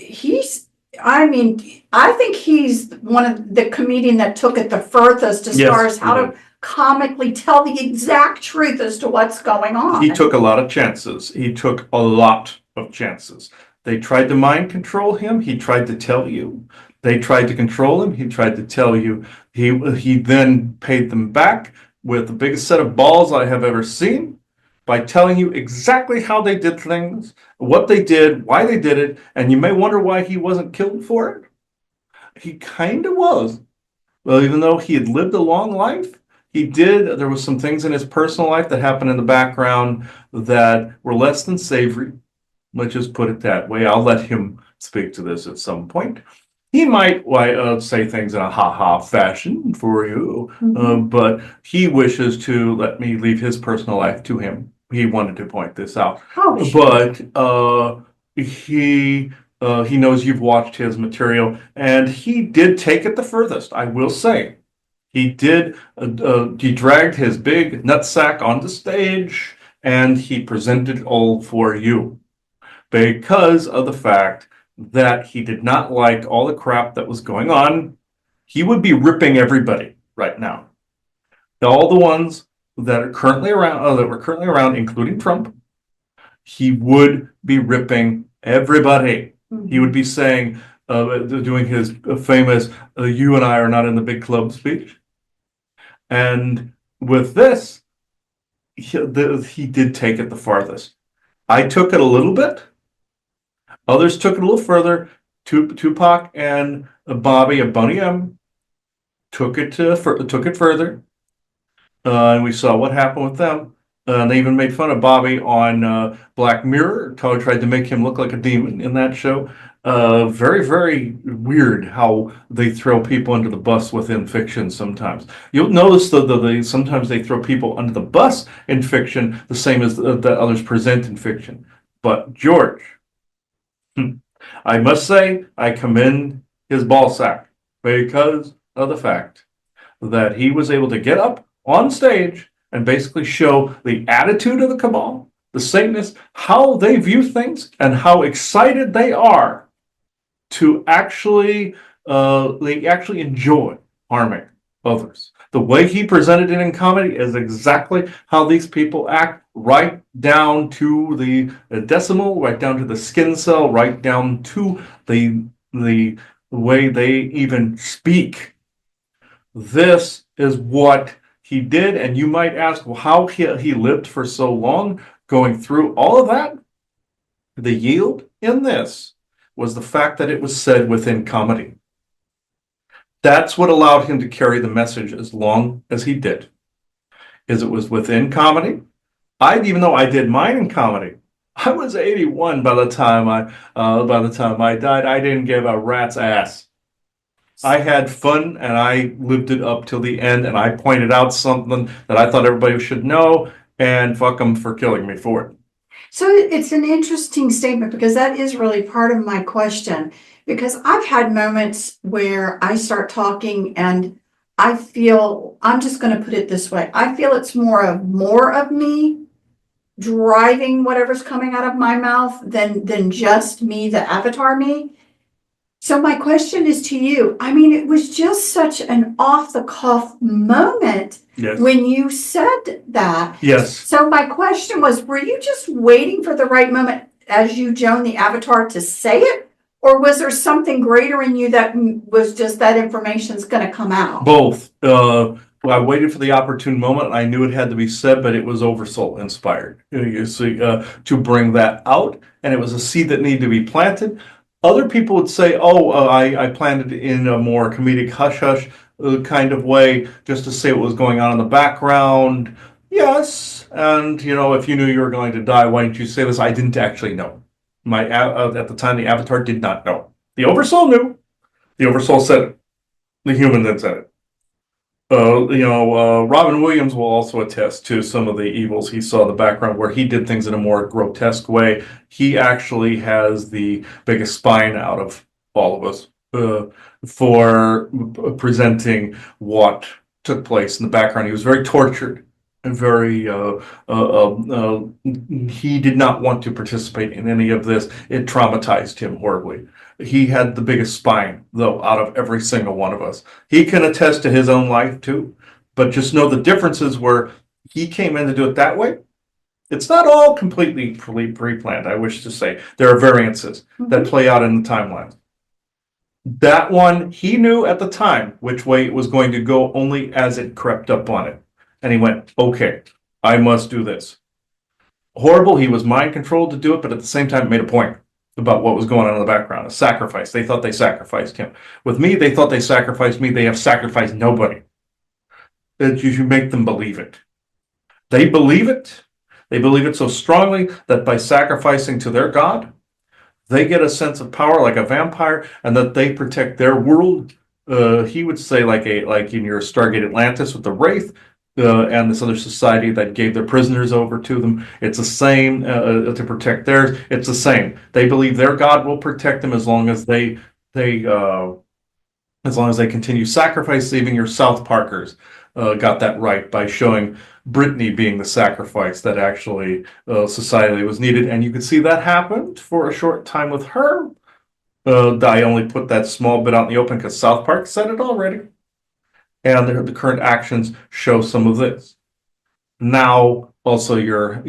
I mean, I think he's one of the comedian that took it the furthest as far as how to comically tell the exact truth as to what's going on. He took a lot of chances. He took a lot of chances. They tried to mind control him. He tried to tell you. They tried to control him. He tried to tell you. He then paid them back with the biggest set of balls I have ever seen, by telling you exactly how they did things, what they did, why they did it, and you may wonder why he wasn't killed for it. He kind of was. Well, even though he had lived a long life, there was some things in his personal life that happened in the background that were less than savory. Let's just put it that way. I'll let him speak to this at some point. He might say things in a ha-ha fashion for you, but he wishes to let me leave his personal life to him. He wanted to point this out. Oh, sure. But he knows you've watched his material, and he did take it the furthest, I will say. He did, he dragged his big nutsack onto stage, and he presented it all for you, because of the fact that he did not like all the crap that was going on. He would be ripping everybody right now. All the ones that are currently around, including Trump, he would be ripping everybody. He would be saying, doing his famous "You and I are not in the big club" speech. And with this, he did take it the farthest. I took it a little bit. Others took it a little further. Tupac and Bobby of Boney M took it further, and we saw what happened with them. They even made fun of Bobby on Black Mirror. Tried to make him look like a demon in that show. Very, very weird how they throw people under the bus within fiction sometimes. You'll notice that sometimes they throw people under the bus in fiction, the same as that others present in fiction. But George, I must say, I commend his ball sack, because of the fact that he was able to get up on stage and basically show the attitude of the cabal, the Satanists, how they view things, and how excited they are to they actually enjoy harming others. The way he presented it in comedy is exactly how these people act, right down to the decimal, right down to the skin cell, right down to the way they even speak. This is what he did, and you might ask, well, how he lived for so long going through all of that. The yield in this was the fact that it was said within comedy. That's what allowed him to carry the message as long as he did, is it was within comedy. Even though I did mine in comedy, I was 81 by the time I died. I didn't give a rat's ass. I had fun, and I lived it up till the end, and I pointed out something that I thought everybody should know, and fuck them for killing me for it. So it's an interesting statement, because that is really part of my question, because I've had moments where I start talking and I feel, I'm just gonna put it this way, I feel it's more of me driving whatever's coming out of my mouth than just me, the avatar me. So my question is to you. I mean, it was just such an off the cuff moment Yes. when you said that. Yes. So my question was, were you just waiting for the right moment as you, Joan, the avatar, to say it? Or was there something greater in you that was just that information's going to come out? Both. I waited for the opportune moment. I knew it had to be said, but it was oversoul inspired. You see, to bring that out, and it was a seed that needed to be planted. Other people would say, "Oh, I planted it in a more comedic hush hush kind of way, just to say what was going on in the background." Yes, and if you knew you were going to die, why didn't you say this? I didn't actually know. At the time, the avatar did not know. The oversoul knew. The oversoul said it. The human then said it. Robin Williams will also attest to some of the evils he saw in the background where he did things in a more grotesque way. He actually has the biggest spine out of all of us for presenting what took place in the background. He was very tortured and very, he did not want to participate in any of this. It traumatized him horribly. He had the biggest spine, though, out of every single one of us. He can attest to his own life, too. But just know the differences where he came in to do it that way. It's not all completely pre-planned, I wish to say. There are variances that play out in the timeline. That one, he knew at the time which way it was going to go only as it crept up on it. And he went, okay, I must do this. Horrible, he was mind controlled to do it, but at the same time, it made a point about what was going on in the background. A sacrifice. They thought they sacrificed him. With me, they thought they sacrificed me. They have sacrificed nobody. That you should make them believe it. They believe it. They believe it so strongly that by sacrificing to their God, they get a sense of power like a vampire, and that they protect their world. He would say, like in your Stargate Atlantis with the Wraith, and this other society that gave their prisoners over to them. It's the same to protect theirs. It's the same. They believe their God will protect them as long as they as long as they continue sacrifice. Even your South Parkers got that right by showing Brittany being the sacrifice that actually societally was needed, and you could see that happened for a short time with her. I only put that small bit out in the open because South Park said it already, and the current actions show some of this. Now, also your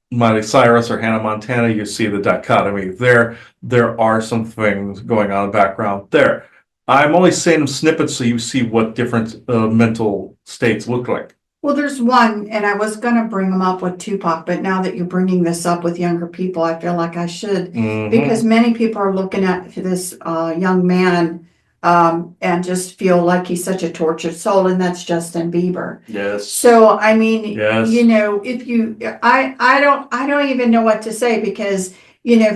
Miley Cyrus or Hannah Montana, you see the dichotomy there. There are some things going on in the background there. I'm only saying snippets so you see what different mental states look like. Well, there's one, and I was gonna bring them up with Tupac, but now that you're bringing this up with younger people, I feel like I should. Because many people are looking at this young man and just feel like he's such a tortured soul, and that's Justin Bieber. Yes. So, I mean, Yes. if you, I don't even know what to say because,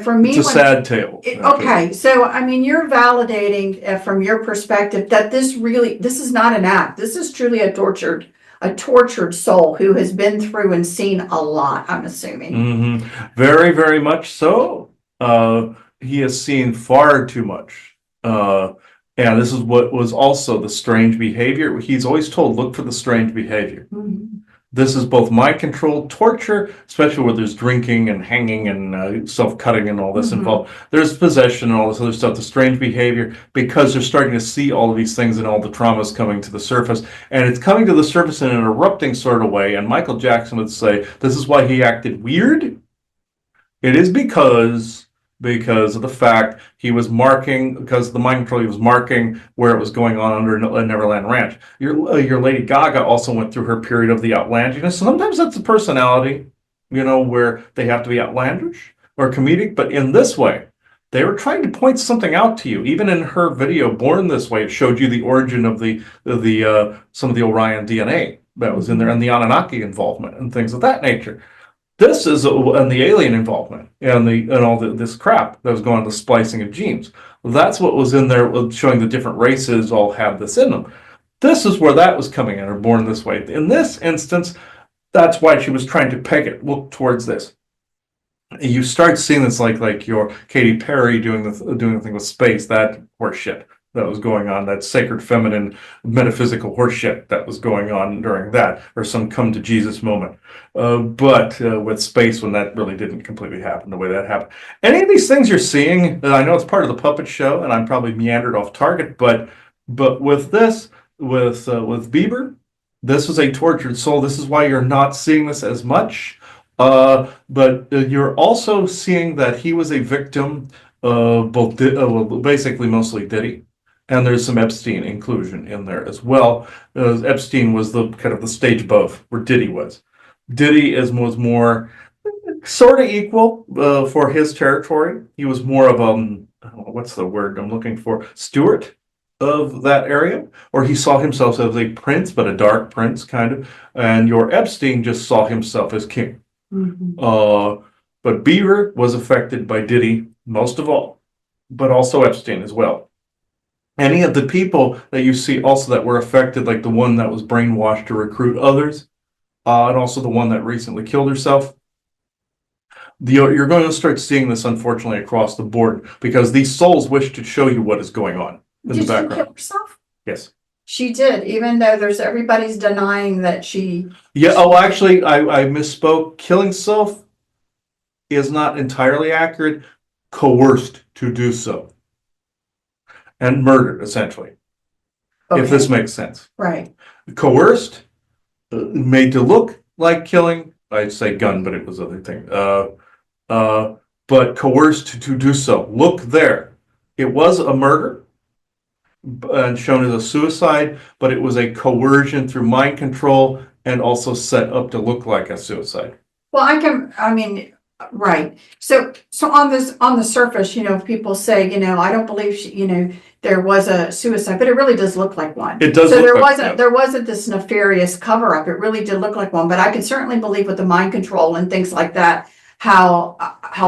for me, It's a sad tale. okay, so I mean, you're validating from your perspective that this is not an act. This is truly a tortured soul who has been through and seen a lot, I'm assuming. Very, very much so. He has seen far too much. And this is what was also the strange behavior. He's always told, look for the strange behavior. This is both mind-controlled torture, especially where there's drinking and hanging and self-cutting and all this involved. There's possession and all this other stuff, the strange behavior, because they're starting to see all of these things and all the traumas coming to the surface. And it's coming to the surface in an erupting sort of way. And Michael Jackson would say, this is why he acted weird. It is because of the fact he was marking, because of the mind control, he was marking where it was going on under Neverland Ranch. Your Lady Gaga also went through her period of the outlandishness. Sometimes that's a personality, where they have to be outlandish or comedic. But in this way, they were trying to point something out to you. Even in her video, Born This Way, it showed you the origin of the some of the Orion DNA that was in there, and the Anunnaki involvement and things of that nature. This is and the alien involvement and this crap that was going on, the splicing of genes. That's what was in there, showing the different races all have this in them. This is where that was coming in, or Born This Way. In this instance, that's why she was trying to peg it. Look towards this. You start seeing this like your Katy Perry doing the thing with space. That horseshit. that was going on, that sacred feminine metaphysical horseshit that was going on during that, or some come to Jesus moment. But with space, when that really didn't completely happen the way that happened. Any of these things you're seeing, I know it's part of the puppet show, and I'm probably meandered off target, but with this, with Bieber, this was a tortured soul. This is why you're not seeing this as much. But you're also seeing that he was a victim of both, well, basically mostly Diddy, and there's some Epstein inclusion in there as well. Epstein was the kind of the stage above where Diddy was. Diddy was more sort of equal for his territory. He was more of what's the word I'm looking for? Steward of that area, or he saw himself as a prince, but a dark prince kind of. And your Epstein just saw himself as king. Mhm. But Beaver was affected by Diddy most of all, but also Epstein as well. Any of the people that you see also that were affected, like the one that was brainwashed to recruit others, and also the one that recently killed herself, you're going to start seeing this unfortunately across the board because these souls wish to show you what is going on in the Did she kill background. herself? Yes. She did, even though everybody's denying that she. Yeah. Oh, actually, I misspoke. Killing self is not entirely accurate. Coerced to do so. And murdered, essentially. If this Okay, makes sense. right. Coerced, made to look like killing. I'd say gun, but it was other thing. But coerced to do so. Look there. It was a murder and shown as a suicide, but it was a coercion through mind control and also set up to look like a suicide. Well, I mean, right. So on the surface, people say, I don't believe there was a suicide, but it really does look like one. It does So look there like wasn't, that. there wasn't this nefarious cover up. It really did look like one, but I can certainly believe with the mind control and things like that, how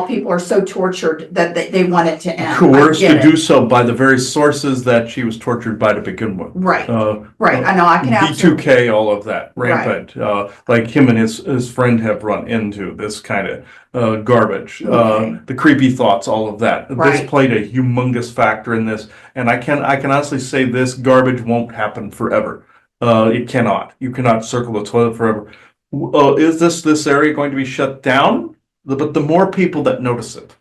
people are so tortured that they want it to end. Coerced to do so by the very sources that she was tortured by to begin with. Right. Right. I know. I can absolutely. B2K, all of that, rampant. Like him and his friend have run into this kind of garbage. Okay. The creepy thoughts, all of that. Right. This played a humongous factor in this, and I can honestly say this garbage won't happen forever. It cannot. You cannot circle the toilet forever. Is this area going to be shut down? But the more people that notice it,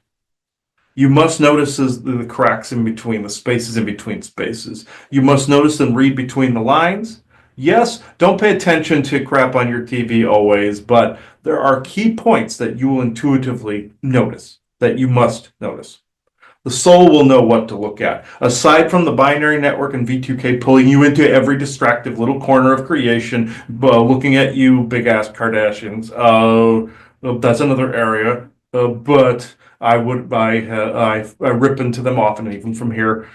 you must notice the cracks in between, the spaces in between spaces. You must notice and read between the lines. Yes, don't pay attention to crap on your TV always, but there are key points that you will intuitively notice, that you must notice. The soul will know what to look at. Aside from the binary network and V2K pulling you into every distractive little corner of creation, looking at you, big ass Kardashians, that's another area. But I rip into them often, even from here.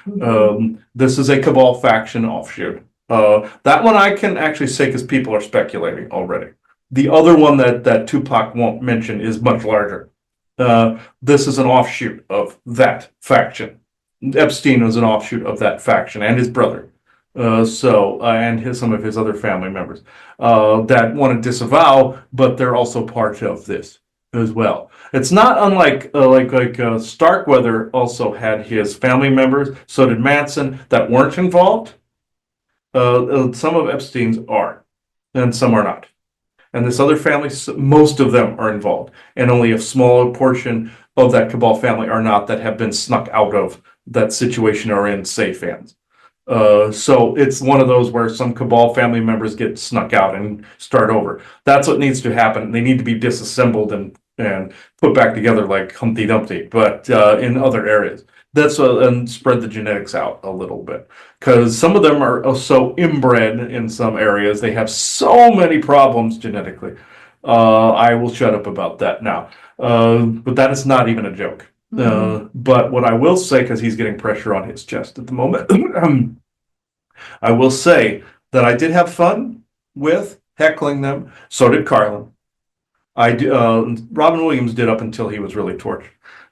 This is a Cabal faction offshoot. That one I can actually say because people are speculating already. The other one that Tupac won't mention is much larger. This is an offshoot of that faction. Epstein was an offshoot of that faction, and his brother. And some of his other family members that want to disavow, but they're also part of this as well. It's not unlike Starkweather also had his family members. So did Manson that weren't involved. Some of Epstein's are, and some are not. And this other family, most of them are involved, and only a smaller portion of that Cabal family are not, that have been snuck out of that situation or in safe hands. So it's one of those where some Cabal family members get snuck out and start over. That's what needs to happen. They need to be disassembled and put back together like Humpty Dumpty, but in other areas. And spread the genetics out a little bit, because some of them are so inbred in some areas. They have so many problems genetically. I will shut up about that now. But that is not even a joke. But what I will say, because he's getting pressure on his chest at the moment, I will say that I did have fun with heckling them. So did Carlin. Robin Williams did up until he was really torched.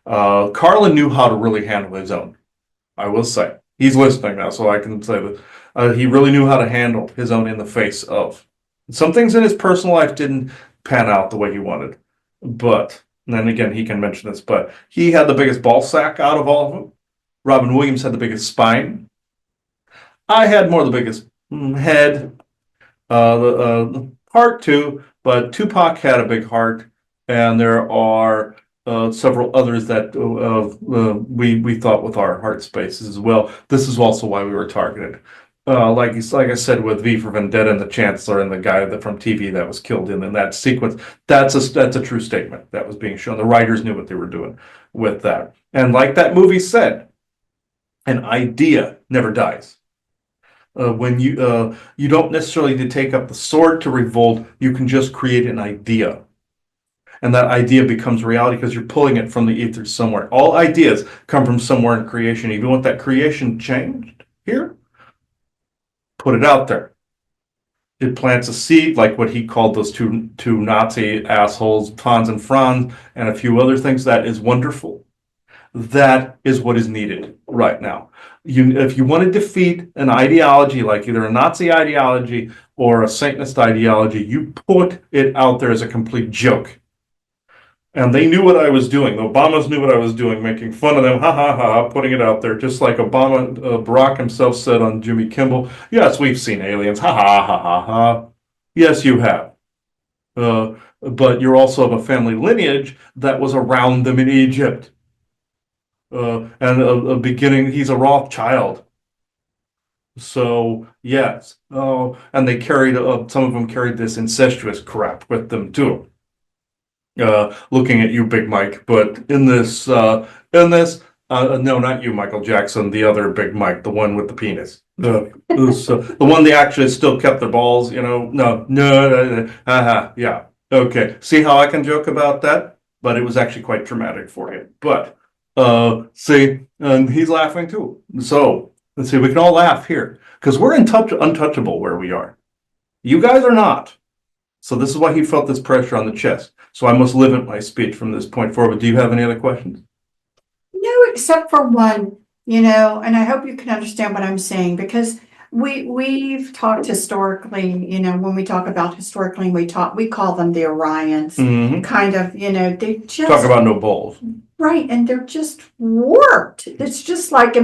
Carlin knew how to really handle his own. I will say. He's listening now, so I can say that he really knew how to handle his own in the face of. Some things in his personal life didn't pan out the way he wanted. But, and then again, he can mention this, but he had the biggest ball sack out of all of them. Robin Williams had the biggest spine. I had more of the biggest head, the heart too, but Tupac had a big heart, and there are several others that we thought with our heart spaces as well. This is also why we were targeted. Like I said, with V for Vendetta and the Chancellor and the guy that from TV that was killed in that sequence, that's a true statement that was being shown. The writers knew what they were doing with that, and like that movie said, an idea never dies. When you don't necessarily need to take up the sword to revolt, you can just create an idea, and that idea becomes reality because you're pulling it from the ether somewhere. All ideas come from somewhere in creation. If you want that creation changed here, put it out there. It plants a seed, like what he called those two Nazi assholes, Hans and Franz, and a few other things. That is wonderful. That is what is needed right now. If you want to defeat an ideology like either a Nazi ideology or a Satanist ideology, you put it out there as a complete joke. And they knew what I was doing. The Obamas knew what I was doing, making fun of them, ha ha ha, putting it out there, just like Barack himself said on Jimmy Kimmel. Yes, we've seen aliens, ha ha ha ha ha. Yes, you have. But you're also of a family lineage that was around them in Egypt. And a beginning, he's a Rothschild. So yes, and they carried some of them carried this incestuous crap with them too. Looking at you, Big Mike, but no, not you, Michael Jackson, the other Big Mike, the one with the penis. The one that actually still kept their balls, no, yeah, okay. See how I can joke about that? But it was actually quite traumatic for him. But see, and he's laughing too. So let's see, we can all laugh here because we're untouchable where we are. You guys are not. So this is why he felt this pressure on the chest. So I must limit my speech from this point forward. Do you have any other questions? No, except for one, and I hope you can understand what I'm saying, because we've talked historically, when we talk about historically, we call them the Orions, Mm-hmm. kind of, they Talk just, about no balls. right, and they're just warped. It's just like,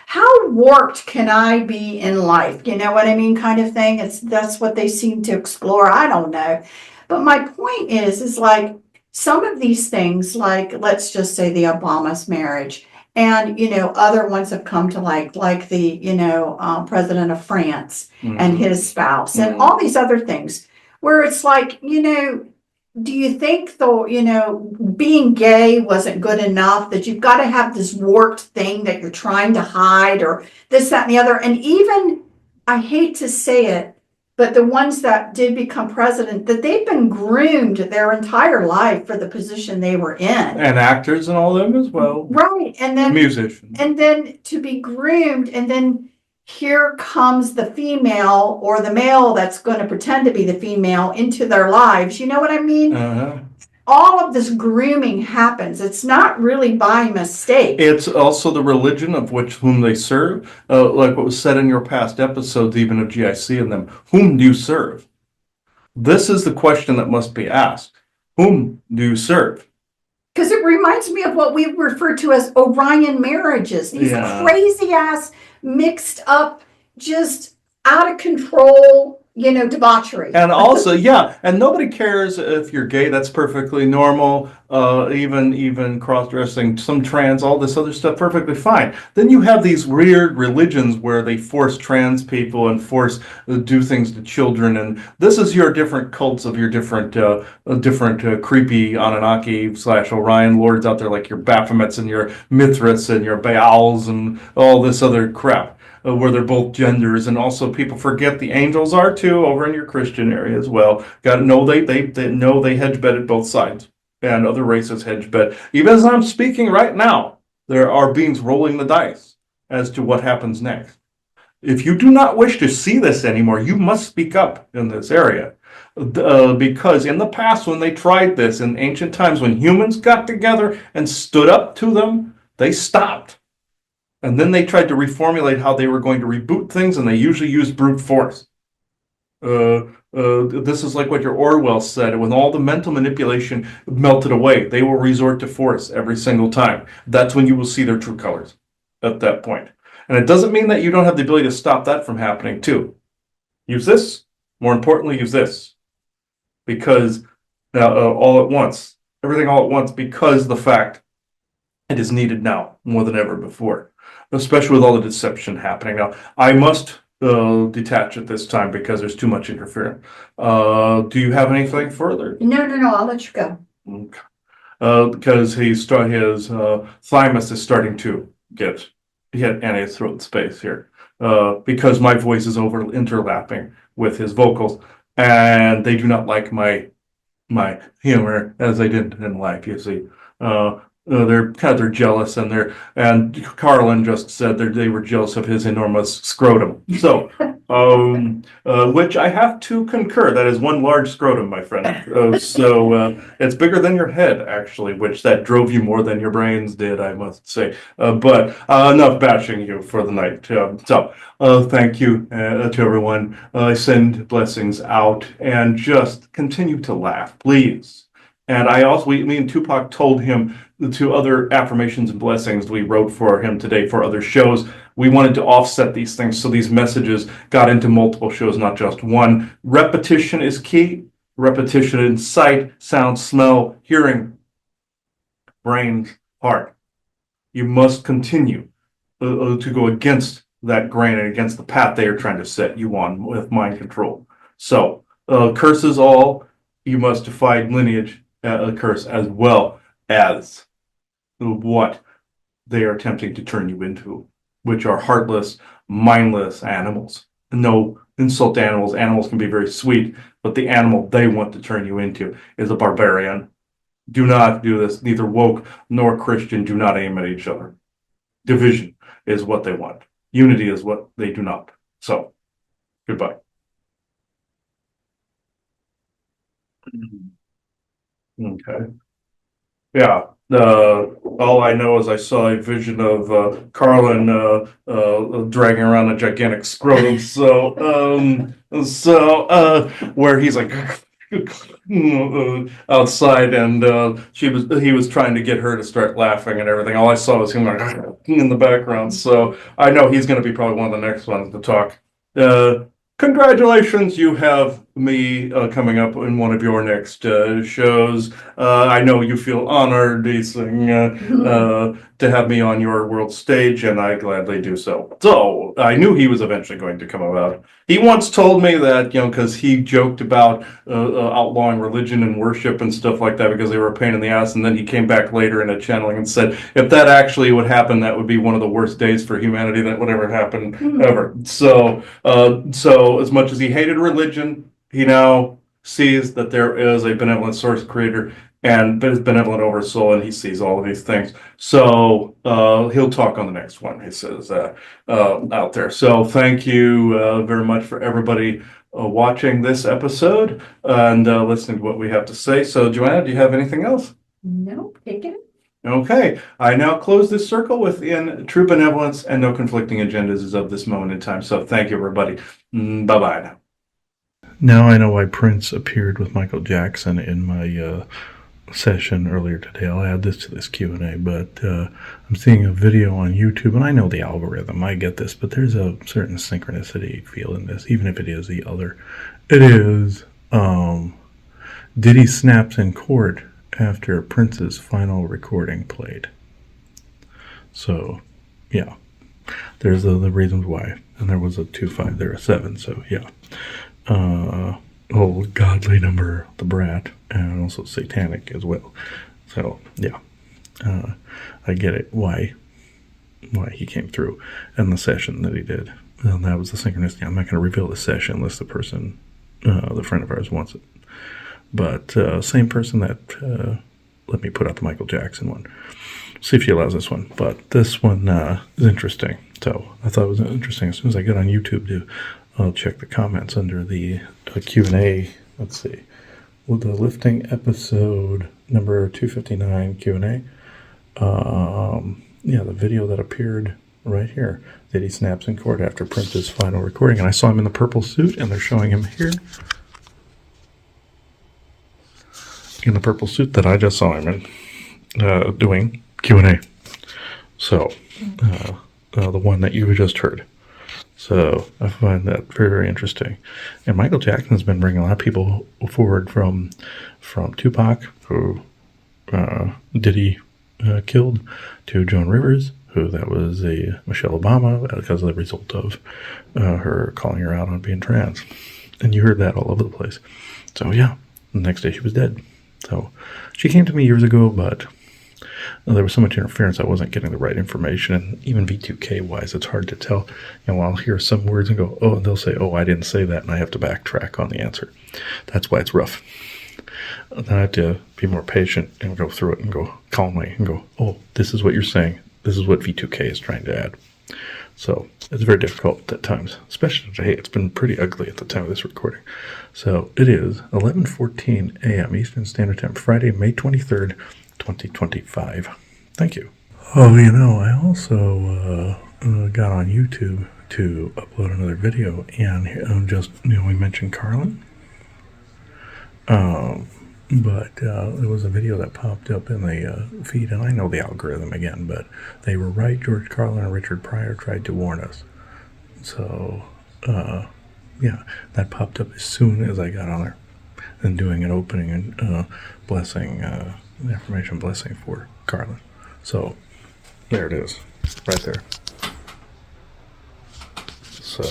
how warped can I be in life? You know what I mean, kind of thing. That's what they seem to explore. I don't know. But my point is like some of these things, like let's just say the Obama's marriage, and other ones have come to like the president of France and his spouse, and all these other things, where it's like, do you think though, being gay wasn't good enough, that you've got to have this warped thing that you're trying to hide, or this, that, and the other? And even, I hate to say it, but the ones that did become president, that they've been groomed their entire life for the position they were in. And actors and all them as well. Right. And then musicians. And then to be groomed, and then here comes the female or the male that's going to pretend to be the female into their lives. You know what I mean? Uh-huh. All of this grooming happens. It's not really by mistake. It's also the religion of whom they serve. Like what was said in your past episodes, even of GIC and them. Whom do you serve? This is the question that must be asked. Whom do you serve? Because it reminds me of what we refer to as Orion marriages. These crazy ass, mixed up, just out of control, debauchery. And also, and nobody cares if you're gay. That's perfectly normal. Even cross-dressing, some trans, all this other stuff, perfectly fine. Then you have these weird religions where they force trans people and force do things to children. And this is your different cults of your different creepy Anunnaki / Orion lords out there, like your Baphomets and your Mithras and your Baals and all this other crap. Where they're both genders, and also people forget the angels are too over in your Christian area as well. Got to know they know they hedge bet at both sides, and other races hedge bet. Even as I'm speaking right now, there are beings rolling the dice as to what happens next. If you do not wish to see this anymore, you must speak up in this area. Because in the past, when they tried this in ancient times, when humans got together and stood up to them, they stopped. And then they tried to reformulate how they were going to reboot things, and they usually used brute force. This is like what your Orwell said. When all the mental manipulation melted away, they will resort to force every single time. That's when you will see their true colors at that point. And it doesn't mean that you don't have the ability to stop that from happening too. Use this. More importantly, use this. Because all at once, everything all at once, because the fact it is needed now more than ever before, especially with all the deception happening now. I must detach at this time because there's too much interference. Do you have anything further? No, I'll let you go. Okay. Because his thymus is starting to get hit and his throat space here. Because my voice is interlapping with his vocals, and they do not like my humor as they did in life. You see, they're jealous, and Carlin just said they were jealous of his enormous scrotum. So, which I have to concur. That is one large scrotum, my friend. It's bigger than your head, actually, which that drove you more than your brains did, I must say. But enough bashing you for the night. Thank you to everyone. I send blessings out and just continue to laugh, please. And me and Tupac told him the two other affirmations and blessings we wrote for him today for other shows. We wanted to offset these things so these messages got into multiple shows, not just one. Repetition is key. Repetition in sight, sound, smell, hearing, brain, heart. You must continue to go against that grain and against the path they are trying to set you on with mind control. So, curses all, you must defy lineage curse as well as what they are attempting to turn you into, which are heartless, mindless animals. No insult to animals. Animals can be very sweet, but the animal they want to turn you into is a barbarian. Do not do this. Neither woke nor Christian do not aim at each other. Division is what they want. Unity is what they do not. So, goodbye. Okay. Yeah. All I know is I saw a vision of Carlin dragging around a gigantic scrotum. Where he's like outside, and he was trying to get her to start laughing and everything. All I saw was him like in the background. So I know he's going to be probably one of the next ones to talk. Congratulations, you have me coming up in one of your next shows. I know you feel honored to have me on your world stage, and I gladly do so. So I knew he was eventually going to come about. He once told me that, because he joked about outlawing religion and worship and stuff like that because they were a pain in the ass, and then he came back later in a channeling and said, if that actually would happen, that would be one of the worst days for humanity that would ever happen ever. So as much as he hated religion, he now sees that there is a benevolent source creator and is benevolent over soul, and he sees all of these things. So he'll talk on the next one, he says, out there. So thank you very much for everybody watching this episode and listening to what we have to say. So Joanna, do you have anything else? Nope, take it. Okay, I now close this circle within true benevolence and no conflicting agendas as of this moment in time. So thank you, everybody. Bye-bye now. Now I know why Prince appeared with Michael Jackson in my session earlier today. I'll add this to this Q&A, but I'm seeing a video on YouTube, and I know the algorithm, I get this, but there's a certain synchronicity feel in this, even if it is the other. It is Diddy snaps in court after Prince's final recording played. So, yeah, there's the reasons why. And there was a 2-5 there, a 7, so yeah. Godly number, the brat, and also satanic as well. So, yeah, I get it, why he came through and the session that he did. And that was the synchronicity. I'm not going to reveal the session unless the person, the friend of ours, wants it. But same person that let me put out the Michael Jackson one. See if she allows this one. But this one is interesting. So I thought it was interesting. As soon as I get on YouTube, I'll check the comments under the Q&A. Let's see. Well, the lifting episode number 259 Q&A. Yeah, the video that appeared right here. That he snaps in court after Prince's final recording. And I saw him in the purple suit, and they're showing him here. In the purple suit that I just saw him in, doing Q&A. So, the one that you just heard. So I find that very, very interesting. And Michael Jackson's been bringing a lot of people forward from Tupac, who Diddy killed, to Joan Rivers, who that was a Michelle Obama because of the result of her calling her out on being trans. And you heard that all over the place. So yeah, the next day she was dead. So she came to me years ago, but there was so much interference I wasn't getting the right information. And even V2K wise, it's hard to tell. You know, I'll hear some words and go, oh, and they'll say, oh, I didn't say that, and I have to backtrack on the answer. That's why it's rough. Then I have to be more patient and go through it and go calmly and go, oh, this is what you're saying. This is what V2K is trying to add. So it's very difficult at times, especially today. It's been pretty ugly at the time of this recording. So it is 11:14 a.m. Eastern Standard Time, Friday, May 23rd, 2025. Thank you. Oh, you know, I also got on YouTube to upload another video, and just, you know, we mentioned Carlin. But there was a video that popped up in the feed, and I know the algorithm again, but they were right. George Carlin and Richard Pryor tried to warn us. So, yeah, that popped up as soon as I got on there and doing an opening and blessing, affirmation blessing for Carlin. So, there it is, right there. So,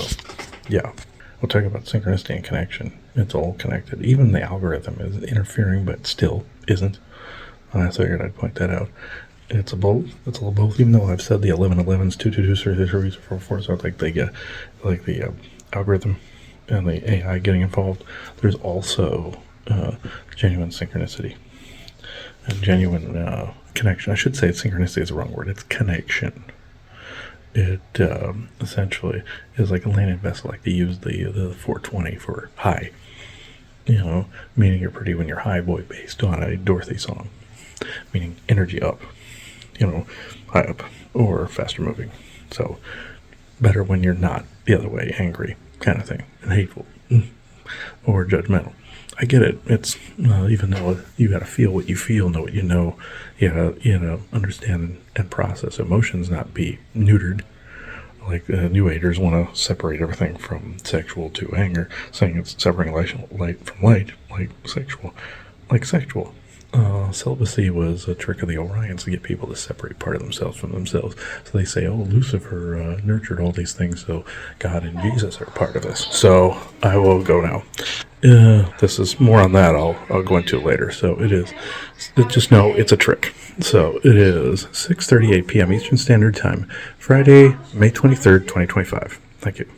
yeah. We'll talk about synchronicity and connection. It's all connected. Even the algorithm is interfering, but still isn't. I figured I'd point that out. It's a both. It's a little both. Even though I've said the 1111s, 222, 33, 44, so like the algorithm and the AI getting involved. There's also genuine synchronicity and genuine connection. I should say synchronicity is the wrong word. It's connection. It essentially is like a landing vessel, like they use the 420 for high, you know, meaning you're pretty when you're high, boy, based on a Dorothy song, meaning energy up, you know, high up or faster moving. So better when you're not the other way, angry kind of thing, and hateful or judgmental. I get it. It's even though you got to feel what you feel, know what you know, you know, understand and process emotions, not be neutered. Like New Agers want to separate everything from sexual to anger, saying it's separating light from light, like sexual. Celibacy was a trick of the Orions to get people to separate part of themselves from themselves. So they say, oh, Lucifer nurtured all these things, so God and Jesus are part of this. So I will go now. This is more on that. I'll go into later. So it is. Just know it's a trick. So it is 6:38 p.m. Eastern Standard Time, Friday, May 23rd, 2025. Thank you.